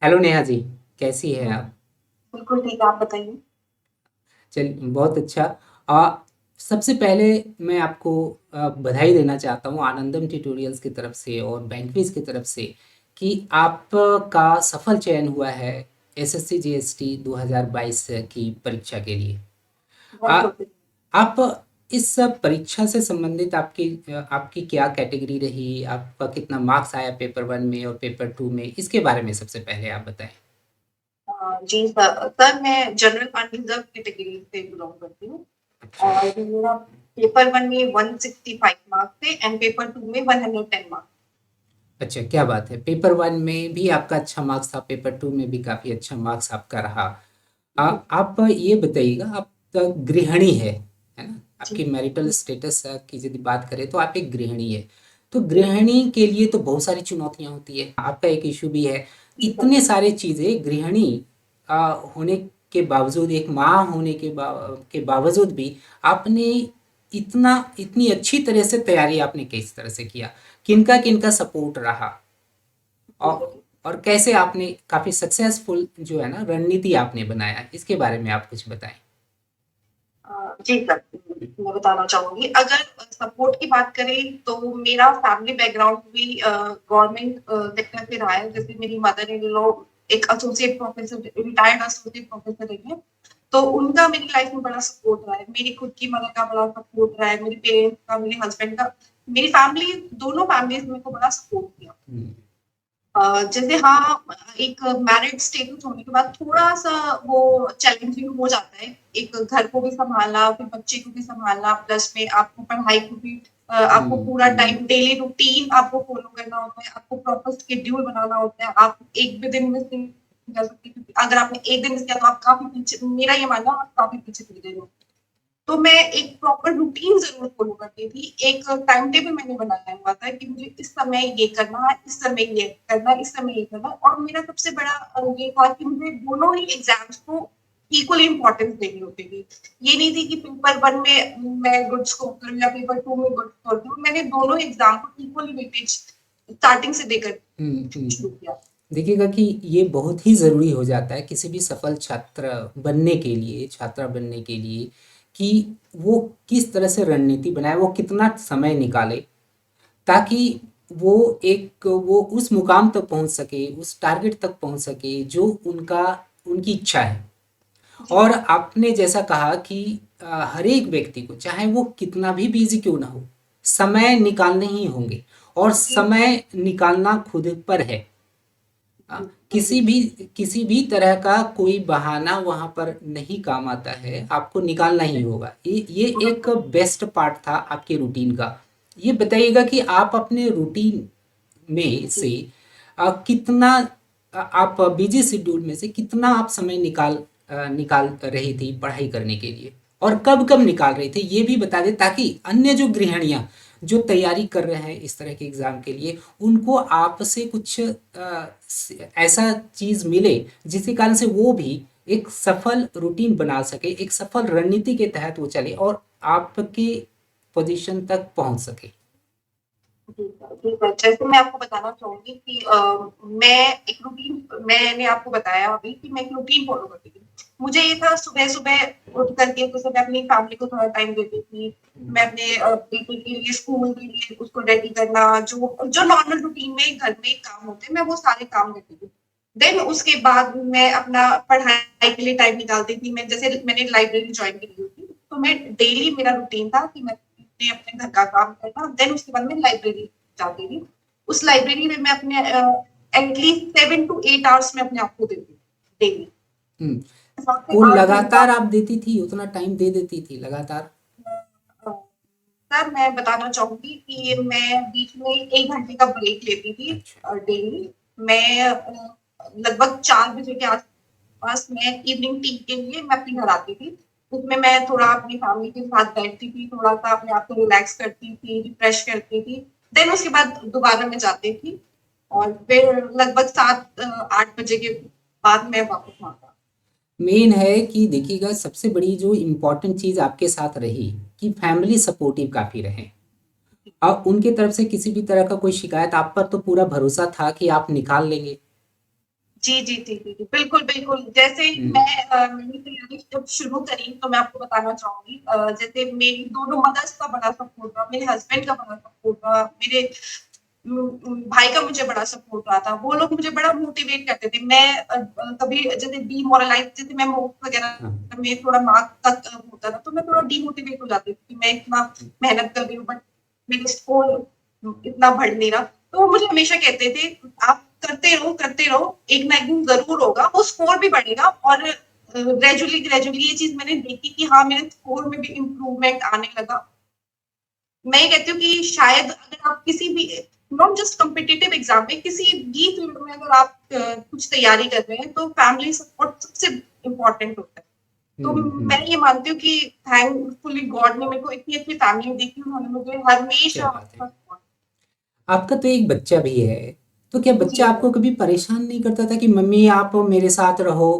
Hello Neha ji. कैसी है आप? बिल्कुल ठीक है, आप बताइए। चल, बहुत अच्छा। आ, सबसे पहले मैं आपको बधाई देना चाहता हूँ आनंदम ट्यूटोरियल्स की तरफ से और बैंकविज की तरफ से कि आपका सफल चयन हुआ है एसएससी जीएसटी 2022 की परीक्षा के लिए। बहुत आ, शुक्रिया। आप इस सब परीक्षा से संबंधित आपकी क्या कैटेगरी रही, आपका कितना मार्क्स आया पेपर वन में और पेपर टू में, इसके बारे में सबसे पहले आप बताएं। जी सर, मैं जनरल अनरिजर्व कैटेगरी से बिलोंग करती हूँ। अच्छा। और मेरा पेपर वन में 165 मार्क्स थे एंड पेपर टू में 110 मार्क्स। अच्छा, क्या बात है। पेपर वन में भी आपका अच्छा मार्क्स था, पेपर टू में भी काफ़ी अच्छा मार्क्स आपका रहा। जी। आप ये बताइएगा, आप तो गृहिणी है ना? जी। आपकी मैरिटल स्टेटस की यदि बात करें तो आप एक गृहिणी है। तो गृहिणी के लिए तो बहुत सारी चुनौतियां होती है, आपका एक इशू भी है। जी सर। इतने सारे चीज़ें गृहिणी होने के बावजूद, एक माँ होने के बावजूद भी आपने इतनी अच्छी तरह से तैयारी आपने किस तरह से किया? किनका किनका सपोर्ट रहा? जी और सर। और कैसे आपने काफ़ी सक्सेसफुल जो है ना रणनीति आपने बनाया, इसके बारे में आप कुछ बताएं। जी सर, मैं बताना चाहूँगी। अगर सपोर्ट की बात करें तो मेरा फैमिली बैकग्राउंड भी गवर्नमेंट सेक्टर से रहा है। जैसे मेरी मदर इन लॉ एक associate professor, retired associate professor रही है। तो उनका मेरी लाइफ में बड़ा सपोर्ट रहा है। मेरी खुद की मदर का बड़ा सपोर्ट रहा है, मेरे पेरेंट्स का, मेरे हस्बैंड का। मेरी फैमिली, दोनों फैमिलीज़ ने मेरे को बड़ा सपोर्ट किया। हम्म। जैसे हाँ, एक मैरिड स्टेटस होने के बाद थोड़ा-सा वो चैलेंजिंग हो जाता है। एक घर को भी सँभालना, फिर बच्चे को भी सँभालना, प्लस में आपको पढ़ाई को भी आपको पूरा टाइम डेली रूटीन आपको फ़ॉलो करना होता है, आपको प्रॉपर शेड्यूल बनाना होता है। आप एक भी दिन मिस नहीं कर सकते, क्योंकि अगर आपने एक दिन मिस किया तो आप काफ़ी पीछे, मेरा ये मानना है, आप काफ़ी पीछे चले जाएँगे। तो मैं एक प्रॉपर रूटीन ज़रूर फ़ॉलो करती थी। एक टाइम टेबल मैंने बनाया हुआ था कि मुझे इस समय ये करना है, इस समय ये करना है, इस समय ये करना है। और मेरा सबसे बड़ा ये था कि मुझे दोनों ही एग्ज़ाम्स को इक्वली इम्पोर्टेंस देनी होती थी। ये नहीं थी कि पेपर 1 में मैं गुड स्कोर करूँ या पेपर 2 में गुड स्कोर करूँ। मैंने दोनों एग्ज़ाम को इक्वली वेटेज स्टार्टिंग से देकर शुरू किया। देखिएगा कि ये बहुत ही ज़रूरी हो जाता है किसी भी सफल छात्र बनने के लिए, छात्रा बनने के लिए, कि वो किस तरह से रणनीति बनाए, वो कितना समय निकाले ताकि वो उस मुकाम तक पहुंच सके, उस टारगेट तक पहुंच सके जो उनका उनकी इच्छा है। जी और सर। आपने जैसा कहा कि हर एक व्यक्ति को, चाहे वो कितना भी बिजी क्यों ना हो, समय निकालने ही होंगे। और जी। समय निकालना खुद पर है। जी। किसी भी तरह का कोई बहाना वहां पर नहीं काम आता है, आपको निकालना ही होगा। ये एक बेस्ट पार्ट था आपके रूटीन का। ये बताइएगा कि आप अपने रूटीन में से कितना आप बिजी शेड्यूल में से कितना आप समय निकाल रही थी पढ़ाई करने के लिए, और कब कब निकाल रही थी, ये भी बता दें ताकि अन्य जो गृहिणियां जो तैयारी कर रहे हैं इस तरह के एग्जाम के लिए, उनको आपसे कुछ ऐसा चीज मिले जिसके कारण से वो भी एक सफल रूटीन बना सके, एक सफल रणनीति के तहत वो चले और आपके पोजीशन तक पहुंच सके। जी सर, जी सर। जैसे मैं आपको बताना चाहूँगी कि मैं एक रूटीन, मैंने आपको बताया अभी कि मैं एक रूटीन फ़ॉलो करती थी। मुझे ये था सुबह-सुबह उठ कर के जैसे मैं अपनी फैमिली को थोड़ा टाइम देती थी। मैं अपने बेटे के लिए स्कूल के लिए उसको रेडी करना, जो जो नॉर्मल रूटीन में घर में काम होते हैं, मैं वो सारे काम करती थी। देन उसके बाद मैं अपना पढ़ाई के लिए टाइम निकालती थी। मैं जैसे मैंने लाइब्रेरी जॉइन की हुई थी, तो मैं डेली मेरा रूटीन था कि मैं अपने घर का काम करना, देन उसके बाद मैं लाइब्रेरी जाती थी। उस लाइब्रेरी में मैं अपने एटलीस्ट 7 टू 8 आवर्स में अपने आप को देती थी डेली। हम्म। 7 से वो 8 घंटा। लगातार आप देती थी, उतना टाइम दे देती थी लगातार? अ, सर, मैं बताना चाहूँगी कि मैं बीच में 1 घंटे का ब्रेक लेती थी अच्छा। डेली। मैं लगभग 4 बजे के आस-पास मैं इवनिंग टी के लिए मैं अपने घर आती थी। उसमें मैं थोड़ा अपनी फैमिली के साथ बैठती थी, थोड़ा-सा अपने आप को रिलैक्स करती थी, रिफ्रेश करती थी। देन उसके बाद दोबारा मैं जाती थी और फिर लगभग 7 8 बजे के बाद मैं वापस आता। मेन है कि देखिएगा, सबसे बड़ी जो इम्पोर्टेंट चीज़ आपके साथ रही कि फैमिली सपोर्टिव काफ़ी रहे। अब उनके तरफ से किसी भी तरह का कोई शिकायत, आप पर तो पूरा भरोसा था कि आप निकाल लेंगे। जी, जी, जी, जी, जी। बिल्कुल, बिल्कुल। जैसे हम्म। मैंने तैयारी जब शुरू करी तो मैं आपको बताना चाहूँगी जैसे मेरी दोनों मदर्स का बड़ा सपोर्ट रहा, मेरे हस्बैंड का बड़ा सपोर्ट रहा, मेरे भाई का मुझे बड़ा सपोर्ट रहा था। वो लोग मुझे बड़ा मोटिवेट करते थे। मैं कभी जैसे डीमोरलाइज़ जैसे मैं मॉक्स हाँ। वगैरह में थोड़ा मार्क्स का होता था, तो मैं थोड़ा डीमोटिवेट हो जाती थी कि मैं इतना मेहनत कर रही हूँ बट मेरा स्कोर इतना बढ़ नहीं रहा। तो वो मुझे हमेशा कहते थे, "आप करते रहो, एक ना एक दिन ज़रूर होगा, वो स्कोर भी बढ़ेगा।" और ग्रेजुअली ग्रेजुअली ये चीज़ मैंने देखी कि हाँ, मेरे स्कोर में भी इम्प्रूवमेंट आने लगा। मैं ये कहती हूँ कि शायद अगर आप किसी भी नॉट जस्ट कॉम्पिटिटिव एग्जाम में किसी भी फील्ड में अगर आप कुछ तैयारी कर रहे हैं तो फैमिली सपोर्ट सबसे इम्पोर्टेंट होता है। तो मैं हम्म। ये मानती हूँ कि थैंकफुली गॉड ने मेरे को इतनी अच्छी फैमिली दी कि उन्होंने मुझे क्या हमेशा बात है। हमेशा support आपका तो एक बच्चा भी है, तो क्या किया। जी बच्चा आपको कभी परेशान नहीं करता था कि मम्मी आप मेरे साथ रहो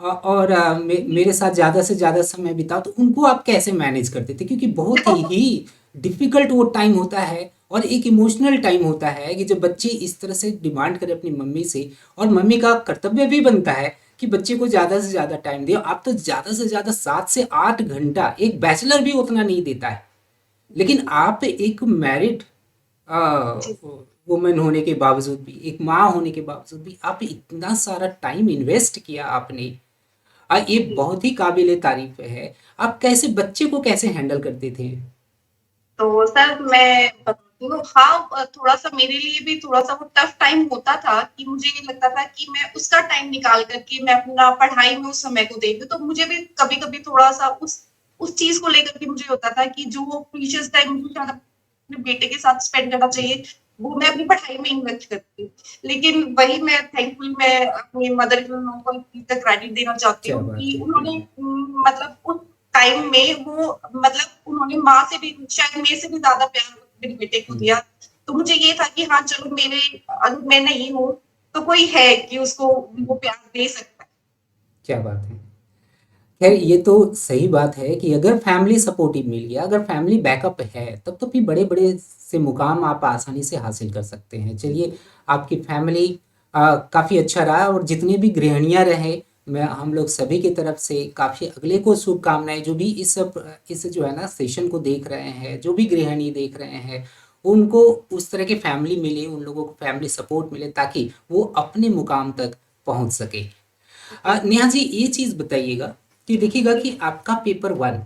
और मेरे साथ ज़्यादा से ज़्यादा समय बिताओ, तो उनको आप कैसे मैनेज करते थे? क्योंकि बहुत देखो ही डिफ़िकल्ट वो टाइम होता है और एक इमोशनल टाइम होता है कि जब बच्चे इस तरह से डिमांड करे अपनी मम्मी से, और मम्मी का कर्तव्य भी बनता है कि बच्चे को ज़्यादा से ज़्यादा टाइम दे। आप तो ज़्यादा से ज़्यादा 7 से 8 घंटा, एक बैचलर भी उतना नहीं देता है। लेकिन आप एक मैरिड जी वुमन होने के बावजूद भी, एक माँ होने के बावजूद भी आप इतना सारा टाइम इन्वेस्ट किया आपने, ये जी बहुत ही काबिले तारीफ है। आप कैसे बच्चे को कैसे हैंडल करते थे? तो सर मैं बताती हूँ हाँ थोड़ा-सा मेरे लिए भी थोड़ा-सा वो टफ टाइम होता था कि मुझे ये लगता था कि मैं उसका टाइम निकाल कर के मैं अपना पढ़ाई में उस समय को दे दूँ। तो मुझे भी कभी-कभी थोड़ा-सा उस चीज़ को लेकर के मुझे होता था कि जो वो प्रीशियस टाइम मुझे शायद अपने बेटे के साथ स्पेंड करना चाहिए, वो मैं अपनी पढ़ाई में इन्वेस्ट करती हूँ। लेकिन वही मैं थैंकफुल मैं अपनी मदर इन लॉ को इस चीज़ का क्रेडिट देना चाहती क्या हूँ बात कि है। उन्होंने मतलब उस टाइम में वो मतलब उन्होंने माँ से भी शायद मेरे से भी ज़्यादा प्यार मेरे बेटे को हम्म। दिया। तो मुझे ये था कि हाँ, चलो मेरे अगर मैं नहीं हूँ, तो कोई है कि उसको वो प्यार दे सकता है। क्या बात है। खैर, ये तो सही बात है कि अगर फैमिली सपोर्टिव मिल गया, अगर फैमिली बैकअप है, तब तो फिर बड़े बड़े से मुकाम आप आसानी से हासिल कर सकते हैं। चलिए, आपकी फैमिली काफ़ी अच्छा रहा, और जितनी भी गृहिणियाँ रहे, मैं हम लोग सभी की तरफ से काफ़ी अगले को शुभकामनाएं। जो भी इस जो है ना सेशन को देख रहे हैं, जो भी गृहिणी देख रहे हैं, उनको उस तरह की फैमिली मिले, उन लोगों को फैमिली सपोर्ट मिले, ताकि वो अपने मुकाम तक पहुंच सके। जी, नेहा जी, ये चीज़ बताइएगा कि देखिएगा जी, कि आपका पेपर वन है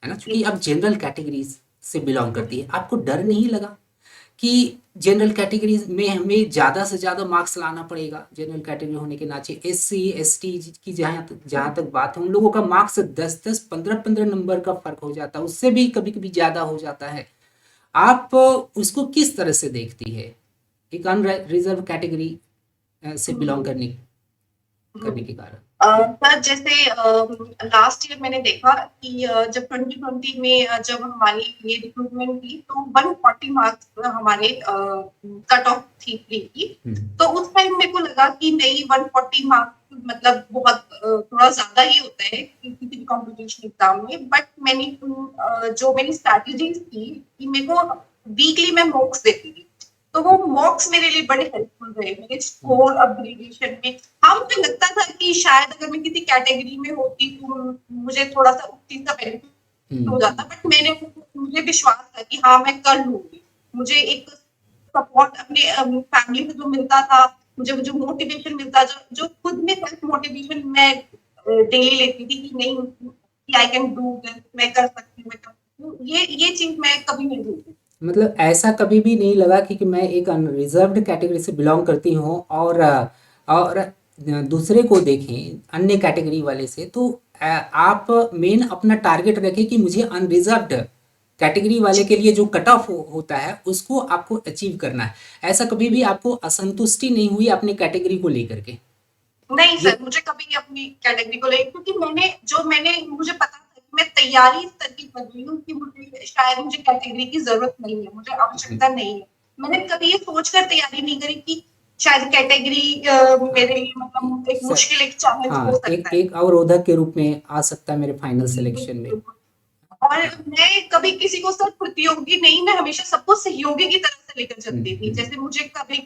ना, जी, चूंकि आप जनरल कैटेगरीज से बिलोंग करती है, आपको डर जी। नहीं लगा कि जनरल कैटेगरीज में हमें ज़्यादा से ज़्यादा मार्क्स लाना पड़ेगा? जनरल कैटेगरी होने के नाते SC ST की जहाँ तक बात है, उन लोगों का मार्क्स 10 10 15 15 नंबर का फर्क हो जाता है, उससे भी कभी कभी ज़्यादा हो जाता है। आप उसको किस तरह से देखती है, एक अनरिजर्व कैटेगरी से बिलोंग करने करने के कारण? सर जैसे लास्ट ईयर मैंने देखा कि जब 2020 में जब हमारी ये रिक्रूटमेंट थी तो 140 मार्क्स हमारे कट ऑफ थी प्री की। हम्म। तो उस टाइम मेरे को लगा कि नहीं 140 मार्क्स मतलब बहुत थोड़ा ज्यादा ही होता है किसी भी कॉम्पिटिशन एग्जाम में। बट मैंने जो मेरी स्ट्रैटेजीज थी कि मेरे को वीकली मैं मॉक्स देती थी। तो वो मॉक्स मेरे लिए बड़े हेल्पफुल रहे मेरे हम्म। स्कोर अपग्रेडेशन में। हाँ, मुझे लगता था कि शायद अगर मैं किसी कैटेगरी में होती तो मुझे थोड़ा-सा उस चीज़ का बेनिफिट हो हम्म। जाता। बट मुझे विश्वास था कि हाँ, मैं कर लूँगी। मुझे एक सपोर्ट अपने फैमिली से जो मिलता था, मुझे जो मोटिवेशन मिलता जो जो खुद में सेल्फ मोटिवेशन मैं डेली लेती थी कि नहीं कि आई कैन डू दिस मैं कर सकती हूँ, मैं कर सकती हूँ। ये चीज़ मैं कभी नहीं भूलती। मतलब ऐसा कभी भी नहीं लगा कि मैं एक अनरिजर्व्ड कैटेगरी से बिलोंग करती हूँ, और दूसरे को देखें अन्य कैटेगरी वाले से, तो आप मेन अपना टारगेट रखें कि मुझे अनरिजर्व्ड कैटेगरी वाले जी। के लिए जो कट ऑफ होता है उसको आपको अचीव करना है। ऐसा कभी भी आपको असंतुष्टि नहीं हुई अपनी कैटेगरी को लेकर के? नहीं ये सर, मुझे कभी अपनी कैटेगरी को लेके क्योंकि मैंने मुझे पता था कि मैं तैयारी इस तरह की कर रही हूँ कि मुझे शायद मुझे कैटेगरी की ज़रूरत नहीं है, मुझे आवश्यकता नहीं है। मैंने कभी ये सोचकर तैयारी नहीं करी कि शायद कैटेगरी हाँ, मेरे लिए मतलब एक सर, मुश्किल एक चैलेंज हो हाँ, एक सकता है। एक अवरोधक के रूप में आ सकता है मेरे फाइनल जी, सिलेक्शन बिल्कुल, में। बिल्कुल। और हाँ। मैं कभी किसी को सर प्रतियोगी नहीं, मैं हमेशा सबको सहयोगी की तरह से लेकर चलती थी। हम्म। जैसे मुझे कभी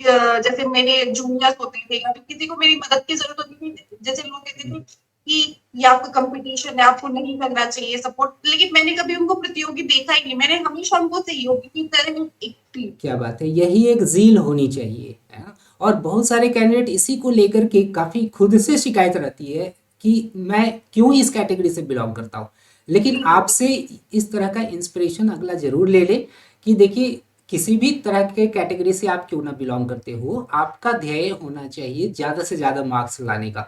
जैसे मेरे जूनियर्स होते थे या फिर किसी को मेरी मदद की ज़रूरत होती थी, जैसे लोग कहते थे कि ये आपका कॉम्पिटिशन है, आपको नहीं करना चाहिए सपोर्ट, लेकिन मैंने कभी उनको प्रतियोगी देखा ही नहीं, मैंने हमेशा उनको सहयोगी की तरह एक थी। क्या बात है, यही एक ज़ील होनी चाहिए, है ना? और बहुत सारे कैंडिडेट इसी को लेकर के काफ़ी खुद से शिकायत रहती है कि मैं क्यों इस कैटेगरी से बिलोंग करता हूँ। लेकिन बिल्कुल, आपसे इस तरह का इंस्पिरेशन अगला ज़रूर ले ले कि देखिए, किसी भी तरह के कैटेगरी से आप क्यों ना बिलोंग करते हो, आपका ध्येय होना चाहिए ज़्यादा से ज़्यादा मार्क्स लाने का,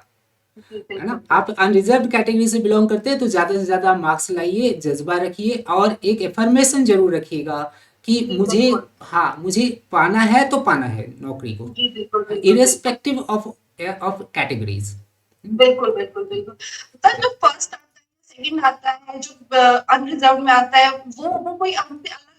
जी, है ना? बिल्कुल, आप अनरिजर्व्ड कैटेगरी से बिलोंग करते हैं तो ज़्यादा से ज़्यादा मार्क्स लाइए, जज्बा रखिए और एक एफर्मेशन ज़रूर रखिएगा कि जी, मुझे, बिल्कुल। हाँ, मुझे पाना है तो पाना है नौकरी को, जी, बिल्कुल, बिल्कुल, बिल्कुल। Irrespective of of categories. बिल्कुल, बिल्कुल, बिल्कुल। पर जो फर्स्ट आता है, सेकंड आता है, जो अनरिज़र्व्ड में आता है, वो कोई हमसे अलग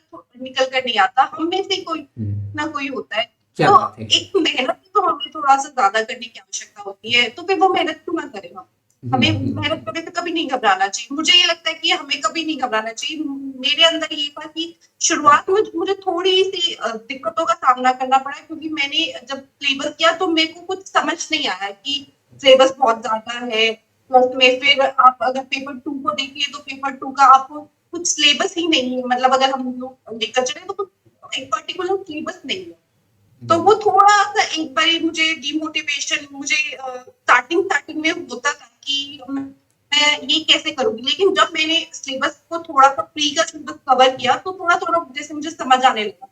निकल कर नहीं आता। हम में से कोई ना कोई होता है। क्या तो बात है। एक मेहनत तो हमें थोड़ा-सा ज़्यादा करने की आवश्यकता होती है, तो फिर वो मेहनत क्यों ना करें हम? हमें मेहनत करने से कभी नहीं घबराना चाहिए। मुझे ये लगता है कि हमें कभी नहीं घबराना चाहिए। मेरे अंदर ये था कि शुरुआत में मुझे थोड़ी-सी दिक्कतों का सामना करना पड़ा क्योंकि मैंने जब सिलेबस किया तो मेरे को कुछ समझ नहीं आया कि सिलेबस बहुत ज़्यादा है। प्लस में फिर आप अगर पेपर 2 को देखिए तो पेपर 2 का आपको कुछ सिलेबस ही नहीं है। मतलब अगर हम लोग लेकर चले तो कुछ एक पर्टिकुलर सिलेबस नहीं है। तो वो थोड़ा-सा एक बारी मुझे डिमोटिवेशन मुझे स्टार्टिंग में होता था कि मैं ये कैसे करूँगी? लेकिन जब मैंने सिलेबस को थोड़ा-सा प्री का सिलेबस कवर किया तो थोड़ा-थोड़ा जैसे मुझे समझ आने लगा।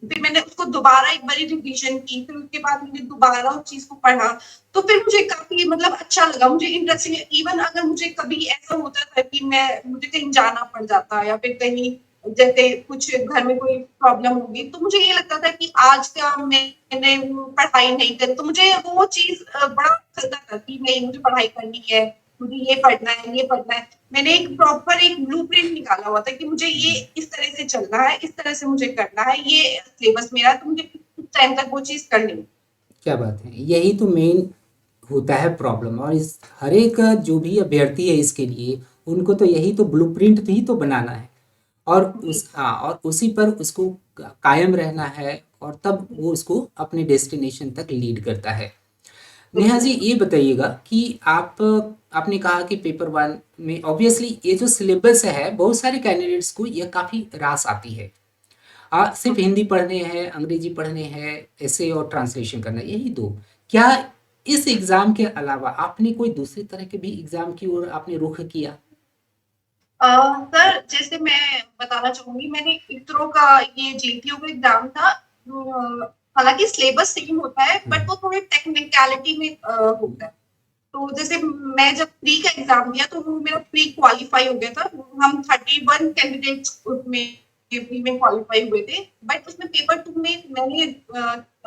फिर मैंने उसको दोबारा एक बारी रिवीजन की, फिर उसके बाद मैंने दोबारा उस चीज़ को पढ़ा, तो फिर मुझे काफ़ी मतलब अच्छा लगा, मुझे इंटरेस्टिंग इवन अगर मुझे कभी ऐसा होता था कि मुझे कहीं जाना पड़ जाता या फिर कहीं जैसे कुछ घर में कोई प्रॉब्लम होगी, तो मुझे ये लगता था कि आज का मैंने पढ़ाई नहीं करी, तो मुझे वो चीज़ बड़ा खलता था कि नहीं मुझे पढ़ाई करनी है, मुझे ये पढ़ना है, ये पढ़ना है। मैंने एक प्रॉपर एक ब्लूप्रिंट निकाला हुआ था कि मुझे ये इस तरह से चलना है, इस तरह से मुझे करना है, ये सिलेबस मेरा है, तो मुझे इस टाइम तक वो चीज़ करनी है। क्या बात है, यही तो मेन होता है प्रॉब्लम। और इस हर एक जो भी अभ्यर्थी है इसके लिए, उनको तो यही तो ब्लूप्रिंट ही तो बनाना है और जी, उस, हाँ, और उसी पर उसको कायम रहना है और तब वो उसको अपने डेस्टिनेशन तक लीड करता है। नेहा बिल्कुल। जी, ये बताइएगा कि आपने कहा कि पेपर वन में ऑब्वियसली ये जो सिलेबस है बहुत सारे कैंडिडेट्स को यह काफ़ी रास आती है। सिर्फ हिंदी पढ़ने हैं, अंग्रेजी पढ़ने हैं, ऐसे और ट्रांसलेशन करना है, यही दो। क्या इस एग्ज़ाम के अलावा आपने कोई दूसरी तरह के भी एग्ज़ाम की ओर आपने रुख किया? सर जैसे मैं बताना चाहूँगी मैंने इसरो का ये जेपीओ का एग्ज़ाम था हालाँकि सिलेबस सेम होता है बट वो थोड़ी टेक्निकैलिटी में होता है। तो जैसे मैं जब प्री का एग्ज़ाम दिया तो वो मेरा प्री क्वालीफाई हो गया था। हम 31 कैंडिडेट्स उसमें प्री में क्वालीफाई हुए थे। बट उसमें पेपर 2 में मैंने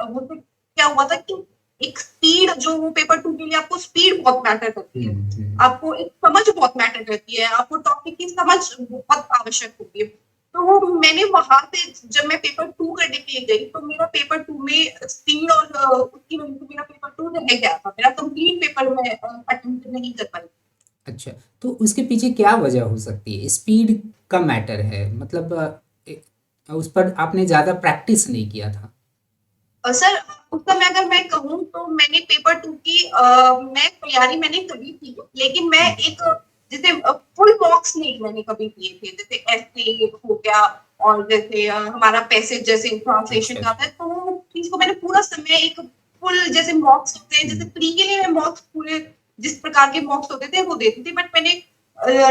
वो तो क्या हुआ था कि एक स्पीड जो वो पेपर 2 के लिए आपको स्पीड बहुत मैटर करती है। आपको एक समझ बहुत मैटर करती है, आपको टॉपिक की समझ बहुत आवश्यक होती है। तो वो मैंने वहाँ पे जब मैं पेपर 2 करने के लिए गई तो मेरा पेपर 2 में स्पीड और उसकी वजह से मेरा पेपर 2 रह गया था। मेरा कंप्लीट पेपर मैं अटेम्प्ट नहीं कर पाई। अच्छा, तो उसके पीछे क्या वजह हो सकती है? स्पीड का मैटर है, मतलब उस पर आपने ज़्यादा प्रैक्टिस नहीं किया था। सर उस समय अगर मैं कहूँ तो मैंने पेपर 2 की मैं तैयारी मैंने करी थी, लेकिन मैं एक जैसे फुल बॉक्स नहीं मैंने कभी दिए थे। जैसे ऐसे हो गया और जैसे हमारा पैसेज जैसे ट्रांसलेशन अच्छा का आता अच्छा। है, तो वो चीज़ को मैंने पूरा समय एक फुल जैसे मॉक्स होते हैं, जैसे हम्म, प्री के लिए मैं मॉक्स पूरे जिस प्रकार के मॉक्स होते थे वो देती थी, बट मैंने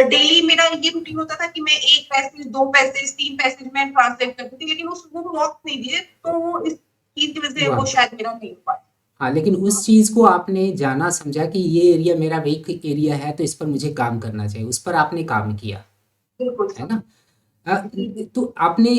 डेली मेरा ये रूटीन होता था कि मैं 1 पैसेज, 2 पैसेज, 3 पैसेज मैं ट्रांसलेट करती थी, लेकिन उस वो मॉक्स नहीं दिए, तो वो इस चीज़ की वजह से वो वाह। शायद मेरा नहीं हो पाया। हाँ, लेकिन उस चीज़ को आपने जाना समझा कि ये एरिया मेरा वीक एरिया है तो इस पर मुझे काम करना चाहिए, उस पर आपने काम किया, बिल्कुल है सर। ना? अ, जी, जी, तो आपने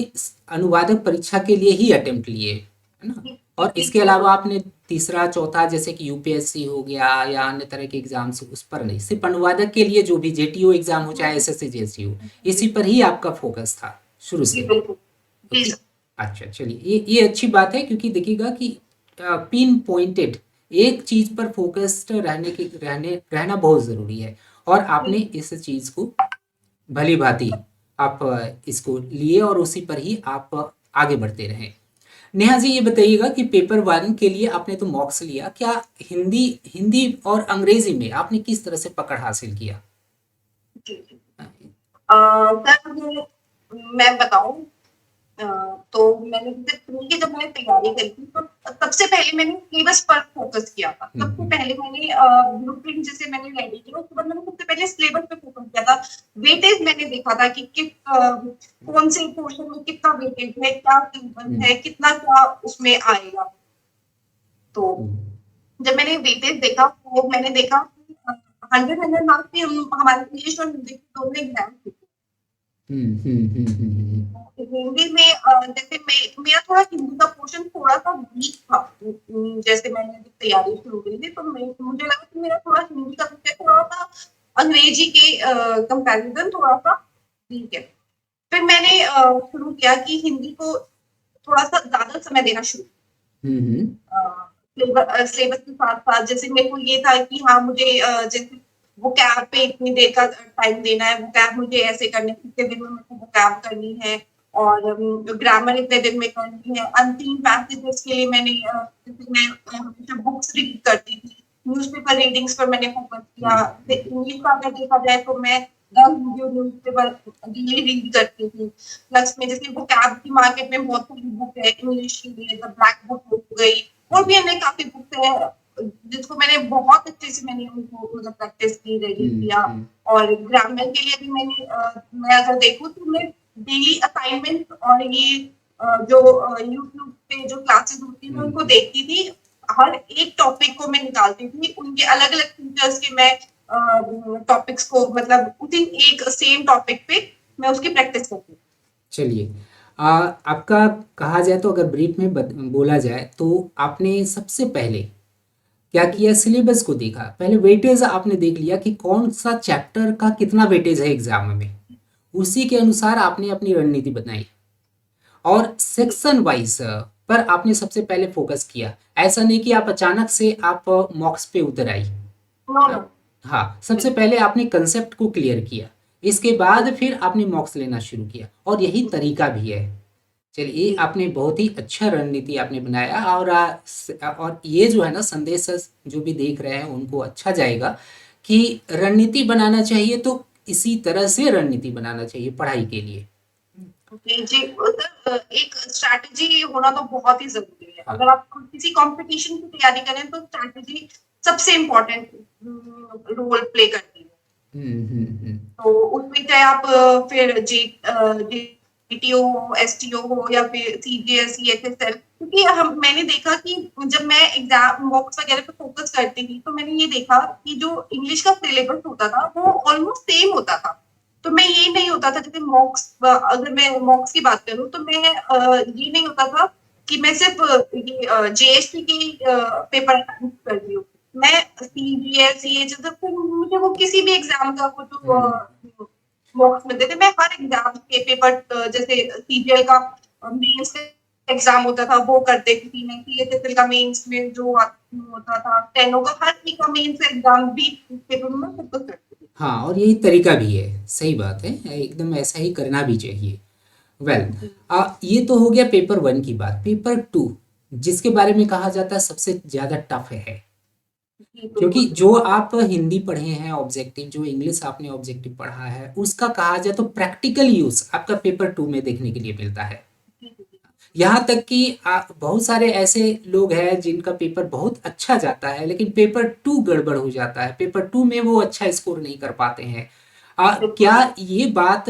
अनुवादक परीक्षा के लिए ही अटेम्प्ट लिए, है ना? जी, जी, और जी, इसके बिल्कुल। अलावा आपने तीसरा चौथा जैसे कि यूपीएससी हो गया या अन्य तरह के एग्जाम्स, उस पर नहीं, सिर्फ अनुवादक के लिए जो भी जेटीओ एग्जाम हो चाहे एसएससी जेएससी हो, इसी पर ही आपका फोकस था शुरू जी, से। बिल्कुल। जी ओके। सर। अच्छा, चलिए, ये अच्छी बात है क्योंकि देखिएगा कि पिन पॉइंटेड एक चीज पर फोकस्ड रहना बहुत जरूरी है। और आपने बिल्कुल। इस चीज को भली भांति आप इसको लिए और उसी पर ही आप आगे बढ़ते रहें। नेहा जी, ये बताइएगा कि पेपर वन के लिए आपने तो मॉक्स लिया, क्या हिंदी हिंदी और अंग्रेजी में आपने किस तरह से पकड़ हासिल किया? जी, जी। सर मैं बताऊँ अ, तो मैंने जैसे प्री की जब मैंने तैयारी करी थी तो सबसे पहले मैंने सिलेबस पर फोकस किया था। सबसे हम्म। पहले मैंने ब्लूप्रिंट जैसे मैंने रेडी किया उसके बाद मैंने सबसे पहले सिलेबस पे फोकस किया था। वेटेज मैंने देखा था कि कौन से पोर्शन में कितना वेटेज है, क्या सिलेबस हम्म। है, कितना क्या उसमें आएगा। तो हम्म। जब मैंने वेटेज देखा तो मैंने देखा कि 100 मार्क्स की हमारे इंग्लिश और हिंदी के दोनों एग्जाम थे। हम्म। हिंदी में जैसे मेरा थोड़ा हिंदी का पोर्शन थोड़ा-सा वीक था। जैसे मैंने जब तैयारी शुरू करी थी तो मुझे लगा कि मेरा थोड़ा हिंदी का विषय थोड़ा-सा अंग्रेजी के कंपैरिज़न थोड़ा-सा वीक है। फिर मैंने शुरू किया कि हिंदी को थोड़ा-सा ज़्यादा समय देना शुरू हम्म। सिलेबस के साथ-साथ जैसे मेरे को ये था कि हाँ, मुझे जैसे वोकैब पे इतनी देर का टाइम देना है, वोकैब मुझे ऐसे करने कितने दिन में मेरे को वोकैब करनी है और ग्रामर इतने दिन में करनी है। अंतिम पैसेजेस के लिए मैंने जैसे मैं हमेशा बुक्स रीड करती थी, न्यूज़पेपर रीडिंग्स पर मैंने फोकस किया। जैसे इंग्लिश का अगर देखा जाए तो मैं the Hindu newspaper daily read करती थी। प्लस में जैसे वोकैब की मार्केट में बहुत सारी बुक है इंग्लिश के लिए, द ब्लैक बुक हो गई और भी अन्य काफ़ी बुक्स हैं जिसको मैंने बहुत अच्छे से मैंने उनको मतलब प्रैक्टिस की, रेडी किया हम्म। और ग्रामर के लिए भी मैं अगर देखूँ तो मैं डेली असाइनमेंट और ये जो यूट्यूब पे जो क्लासेस होती हैं मैं उनको हम्म। देखती थी। हर एक टॉपिक को मैं निकालती थी, उनके अलग-अलग फीचर्स के मैं टॉपिक्स को मतलब उसी एक सेम टॉपिक पे मैं उसकी प्रैक्टिस करती थी। चलिए, आपका कहा जाए तो अगर ब्रीफ में बोला जाए तो आपने सबसे पहले क्या किया, सिलेबस को देखा, पहले वेटेज आपने देख लिया कि कौन सा चैप्टर का कितना वेटेज है एग्जाम में, उसी के अनुसार आपने अपनी रणनीति बनाई और जी, सेक्शन वाइज पर आपने सबसे पहले फोकस किया। ऐसा नहीं कि आप अचानक से आप मॉक्स पे उतर आई। No, no. हाँ। हाँ, सबसे बिल्कुल, पहले आपने कंसेप्ट को क्लियर किया, इसके बाद बिल्कुल। फिर आपने मॉक्स लेना शुरू किया और यही तरीका भी है। चलिए, जी, आपने बहुत ही अच्छा रणनीति आपने बनाया और और ये जो है ना संदेश जो भी देख रहे हैं उनको अच्छा जाएगा कि रणनीति बनाना चाहिए तो इसी तरह से रणनीति बनाना चाहिए पढ़ाई के लिए। जी, जी। मतलब एक स्ट्रैटेजी होना तो बहुत ही ज़रूरी है। हाँ। अगर आप किसी कॉम्पिटिशन की तैयारी करें तो स्ट्रैटेजी सबसे इम्पोर्टेंट रोल प्ले करती है। हम्म। तो उसमें चाहे आप फिर जीटीओ हो, एसटीओ हो या फिर सीजीएल, सीएचएसएल क्योंकि हम मैंने देखा कि जब मैं एग्ज़ाम मॉक्स वगैरह पे फ़ोकस करती थी, तो मैंने ये देखा कि जो इंग्लिश का सिलेबस होता था, वो ऑलमोस्ट सेम होता था। तो मैं ये नहीं होता था जैसे अगर मैं मॉक्स की बात करूँ तो मैं ये नहीं होता था कि मैं सिर्फ़ ये जेएसटी की पेपर कर रही हूँ। मैं सीजीएल, सीएचएसएल फिर मुझे वो किसी भी एग्ज़ाम का वो जो हम्म। मॉक्स मिलते थे, मैं हर एग्ज़ाम के पेपर जैसे सीजीएल का मेंस एग्ज़ाम होता था, वो कर देती थी मैं। सीएचएसएल का मेंस में जो होता था, स्टेनो का हर एक का मेंस एग्ज़ाम भी पेपर में मैं फोकस करती थी। हाँ, और यही तरीका भी है, सही बात है, एकदम ऐसा ही करना भी चाहिए। वेल, जी, ये तो हो गया पेपर वन की बात। पेपर टू जिसके बारे में कहा जाता है सबसे ज़्यादा टफ है, जी, क्योंकि बिल्कुल, जो बिल्कुल। आप हिंदी पढ़े हैं ऑब्जेक्टिव, जो इंग्लिश आपने ऑब्जेक्टिव पढ़ा है, उसका कहा जाए तो प्रैक्टिकल यूज आपका पेपर टू में देखने के लिए मिलता है। जी, जी, जी। यहाँ तक कि बहुत सारे ऐसे लोग हैं जिनका पेपर बहुत अच्छा जाता है लेकिन पेपर टू गड़बड़ हो जाता है, पेपर टू में वो अच्छा स्कोर नहीं कर पाते हैं। बिल्कुल, क्या बिल्कुल। ये बात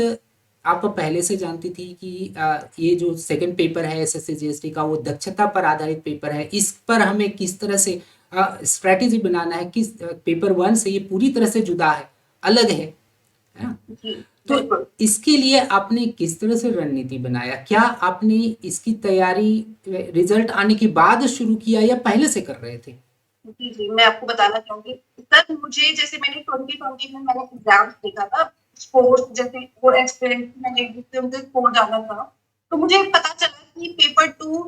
आप पहले से जानती थी कि ये जो सेकंड पेपर है एसएससी जीएसटी का वो दक्षता पर आधारित पेपर है, इस पर हमें किस तरह से स्ट्रैटेजी बनाना है, किस पेपर वन से ये पूरी तरह से जुदा है, अलग है ना? जी, तो बिल्कुल। इसके लिए आपने किस तरह से रणनीति बनाया? क्या आपने इसकी तैयारी रिजल्ट आने के बाद शुरू किया या पहले से कर रहे थे? जी, जी, मैं आपको बताना चाहूँगी। सर मुझे जैसे मैंने 2020 में मैंने एग्ज़ाम्स देखा था, स्पोर्ट्स जैसे वो एस्पिरेंट मैंने जिससे मुझे स्कोर जाना था, तो मुझे पता चला कि पेपर 2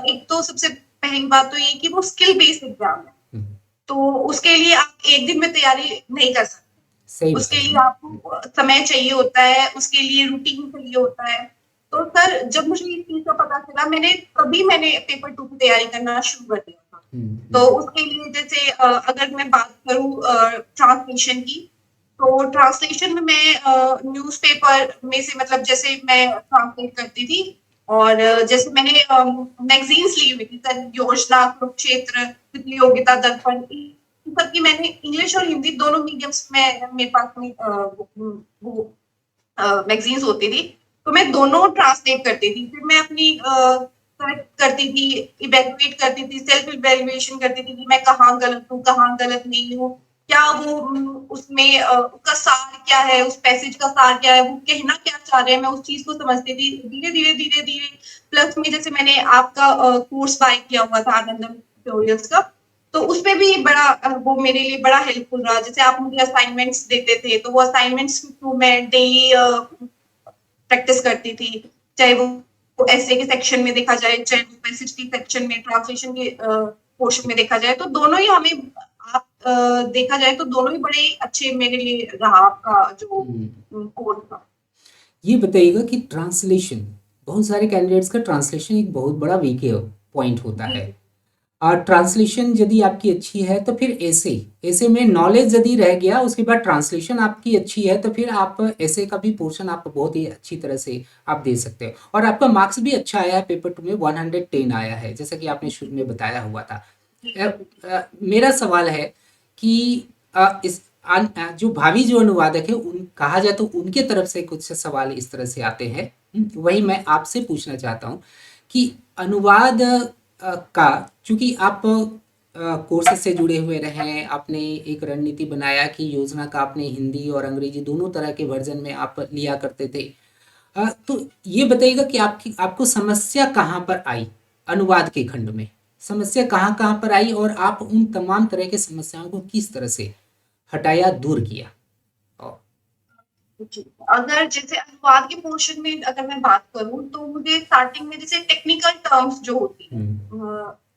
एक तो सबसे पहली बात तो ये कि वो स्किल बेस्ड एग्ज़ाम है। हम्म, तो उसके लिए आप एक दिन में तैयारी नहीं कर सकते। सही उसके बात लिए है। आपको समय चाहिए होता है, उसके लिए रूटीन चाहिए होता है। तो सर जब मुझे इस चीज़ का पता चला मैंने पेपर 2 की तैयारी करना शुरू कर दिया था। तो उसके लिए जैसे अगर मैं बात करूँ ट्रांसलेशन की, तो ट्रांसलेशन में मैं न्यूज़पेपर में से मतलब जैसे मैं ट्रांसलेट करती थी और जैसे मैंने मैगज़ीन्स ली हुई थी सर, योजना, कुरुक्षेत्र, प्रतियोगिता, दर्पण, इन सब की मैंने इंग्लिश और हिंदी दोनों मीडियम्स में मेरे पास में वो मैगज़ीन्स होती थी, तो मैं दोनों ट्रांसलेट करती थी। फिर मैं अपनी करेक्ट करती थी, इवैल्यूएट करती थी, सेल्फ इवैल्यूएशन करती थी कि मैं कहाँ गलत हूँ, कहाँ गलत नहीं हूँ। क्या वो उसमें उसका सार क्या है, उस पैसेज का सार क्या है, वो कहना क्या चाह रहे हैं, मैं उस चीज़ को समझती थी। धीरे-धीरे प्लस में जैसे मैंने आपका कोर्स बाय किया हुआ था आनंदम ट्यूटोरियल्स का, तो उसमें भी बड़ा वो मेरे लिए बड़ा हेल्पफुल रहा। जैसे आप मुझे असाइनमेंट्स देते थे, तो वो असाइनमेंट्स के थ्रू मैं डेली प्रैक्टिस करती थी, चाहे वो ऐसे के सेक्शन में देखा जाए, चाहे वो पैसेज के सेक्शन में, ट्रांसलेशन के पोर्शन में देखा जाए, तो दोनों ही हमें आप देखा जाए तो दोनों ही बड़े अच्छे मेरे लिए रहा आपका जो कोर्स था। ये बताइएगा कि ट्रांसलेशन, बहुत सारे कैंडिडेट्स का ट्रांसलेशन एक बहुत बड़ा वीक पॉइंट होता जी, है। और ट्रांसलेशन यदि आपकी अच्छी है तो फिर ऐसे ऐसे में नॉलेज यदि रह गया, उसके बाद ट्रांसलेशन आपकी अच्छी है तो फिर आप ऐसे का भी पोर्शन आप बहुत ही अच्छी तरह से आप दे सकते हो, और आपका मार्क्स भी अच्छा आया है, पेपर 2 में 110 आया है जैसा कि आपने शुरू में बताया हुआ था। जी, मेरा सवाल है कि जो भावी जो अनुवादक है उन कहा जाए तो उनके तरफ से कुछ सवाल इस तरह से आते हैं। वही मैं आपसे पूछना चाहता हूँ कि अनुवाद का, चूंकि आप कोर्सेज से जुड़े हुए रहे हैं, आपने एक रणनीति बनाया कि योजना का आपने हिंदी और अंग्रेजी दोनों तरह के वर्जन में आप लिया करते थे। तो ये बताइएगा कि आपकी आपको समस्या कहाँ पर आई, अनुवाद के खंड में समस्या कहाँ कहाँ पर आई, और आप उन तमाम तरह के समस्याओं को किस तरह से हटाया, दूर किया। और जी। अगर जैसे अनुवाद के पोर्शन में अगर मैं बात करूँ, तो मुझे स्टार्टिंग में जैसे टेक्निकल टर्म्स जो होती हैं,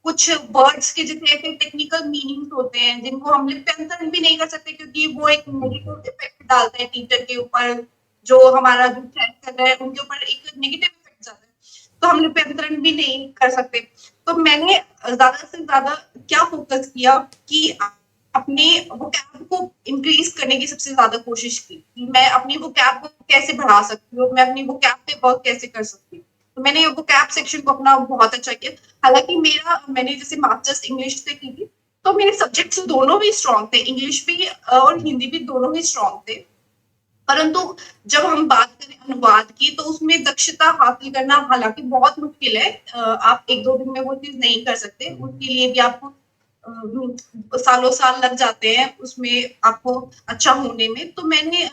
कुछ वर्ड्स के जैसे ऐसे टेक्निकल मीनिंग्स होते हैं, जिनको हम लिप्यंतरण भी नहीं कर सकते क्योंकि वो एक नेगेटिव इफेक्ट डालता है टीचर के ऊपर, जो हमारा जो चेक कर रहा है, उनके ऊपर एक नेगेटिव इफेक्ट जाता है। तो हम लिप्यंतरण भी नहीं कर सकते। तो मैंने ज़्यादा से ज़्यादा क्या फ़ोकस किया कि अपने वोकैब को इंक्रीज़ करने की सबसे ज़्यादा कोशिश की, कि मैं अपनी वोकैब को कैसे बढ़ा सकती हूँ, मैं अपनी वोकैब पे वर्क कैसे कर सकती हूँ। तो मैंने वोकैब सेक्शन को अपना बहुत अच्छा किया। हालाँकि मैंने जैसे मास्टर्स इंग्लिश से की थी, तो मेरे सब्जेक्ट्स दोनों भी स्ट्रॉन्ग थे, इंग्लिश भी और हिंदी भी दोनों ही स्ट्रॉन्ग थे। परंतु जब हम बात करें अनुवाद की, तो उसमें दक्षता हासिल करना हालाँकि बहुत मुश्किल है। आप 1-2 दिन में वो चीज़ नहीं कर सकते। उसके लिए भी आपको सालों-साल लग जाते हैं उसमें आपको अच्छा होने में। तो मैंने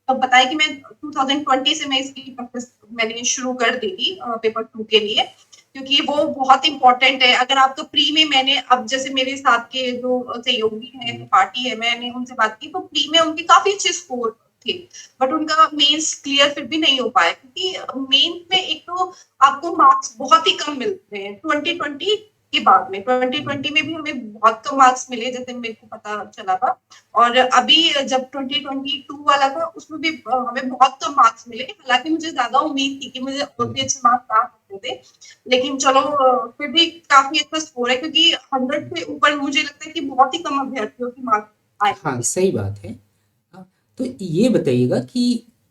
बताया कि मैं 2020 से मैं इसकी प्रैक्टिस मैंने शुरू कर दी थी पेपर 2 के लिए, क्योंकि वो बहुत इम्पोर्टेंट है। अगर आपका प्री में मैंने अब जैसे मेरे साथ के जो सहयोगी हैं, सहपाठी है, मैंने उनसे बात की, तो प्री में उनके काफ़ी अच्छे स्कोर थे, बट उनका मेंस क्लियर फिर भी नहीं हो पाया, क्योंकि मेंस में एक तो आपको मार्क्स बहुत ही कम मिलते हैं 2020 के बाद में। 2020 में भी हमें बहुत कम मार्क्स मिले, जैसे मेरे को पता चला था, और अभी जब 2022 वाला था, उसमें भी हमें बहुत कम मार्क्स मिले। हालांकि मुझे ज्यादा उम्मीद थी कि मुझे और भी अच्छे मार्क्स आ सकते थे, लेकिन चलो फिर भी काफी अच्छा स्कोर है, क्योंकि 100 से ऊपर मुझे लगता है कि बहुत ही कम अभ्यर्थियों के मार्क्स आए हाँ, होंगे। सही बात है। तो ये बताइएगा कि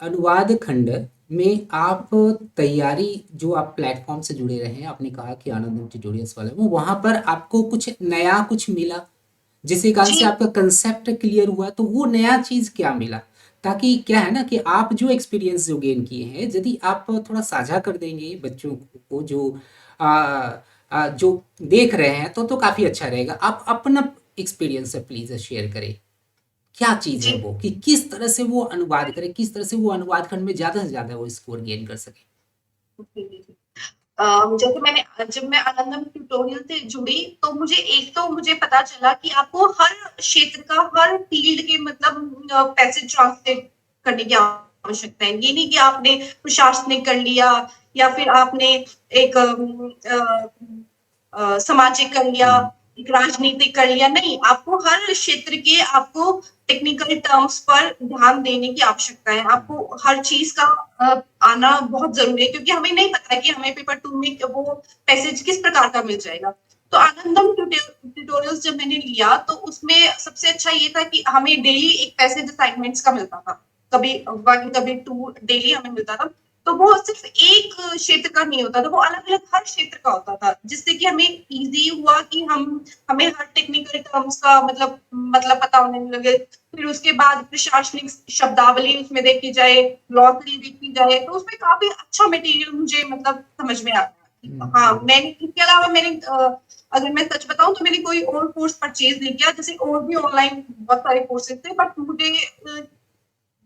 अनुवाद खंड में आप तैयारी, जो आप प्लेटफॉर्म से जुड़े रहे हैं, आपने कहा कि आनंद ट्यूटोरियल्स वाले वो, वहाँ पर आपको कुछ नया कुछ मिला जिसके कारण से जी, आपका कंसेप्ट क्लियर हुआ, तो वो नया चीज़ क्या मिला, ताकि क्या है ना कि आप जो एक्सपीरियंस जो गेन किए हैं यदि आप थोड़ा साझा कर देंगे बच्चों को जो जो देख रहे हैं, तो काफ़ी अच्छा रहेगा। आप अपना एक्सपीरियंस प्लीज़ शेयर करें, क्या चीज़ है जी, वो, कि किस तरह से वो अनुवाद करे, किस तरह से वो अनुवाद खंड में ज़्यादा से ज़्यादा वो स्कोर गेन कर सके। जी, जी, जी। जैसे जब मैं आनंदम ट्यूटोरियल से जुड़ी, तो मुझे पता चला कि आपको हर क्षेत्र का, हर फील्ड के मतलब पैसेज ट्रांसलेट करने की आवश्यकता है। ये नहीं कि आपने प्रशासनिक कर लिया, या फिर आपने एक सामाजिक कर लिया, एक राजनीतिक कर लिया, नहीं, आपको हर क्षेत्र के आपको टेक्निकल टर्म्स पर ध्यान देने की आवश्यकता है। आपको हर चीज का आना बहुत जरूरी है, क्योंकि हमें नहीं पता कि हमें पेपर 2 में वो पैसेज किस प्रकार का मिल जाएगा। तो आनंदम ट्यूटोरियल्स जब मैंने लिया तो उसमें सबसे अच्छा ये था कि हमें डेली एक पैसेज असाइनमेंट्स का मिलता था, कभी 1 कभी 2 डेली हमें मिलता था। तो वो सिर्फ एक क्षेत्र का नहीं होता था, वो अलग-अलग हर क्षेत्र का होता था, जिससे कि हमें ईज़ी हुआ कि हमें हर टेक्निकल टर्म्स का मतलब पता होने लगे। फिर उसके बाद प्रशासनिक शब्दावली उसमें देखी जाए, ग्लॉसरी देखी जाए, तो उसमें काफ़ी अच्छा मटेरियल मुझे मतलब समझ में आता है। हाँ, मैंने इसके अलावा अगर मैं सच बताऊँ तो मैंने कोई और कोर्स परचेज़ नहीं किया, जैसे और भी ऑनलाइन बहुत सारे कोर्सेज़ थे, बट मुझे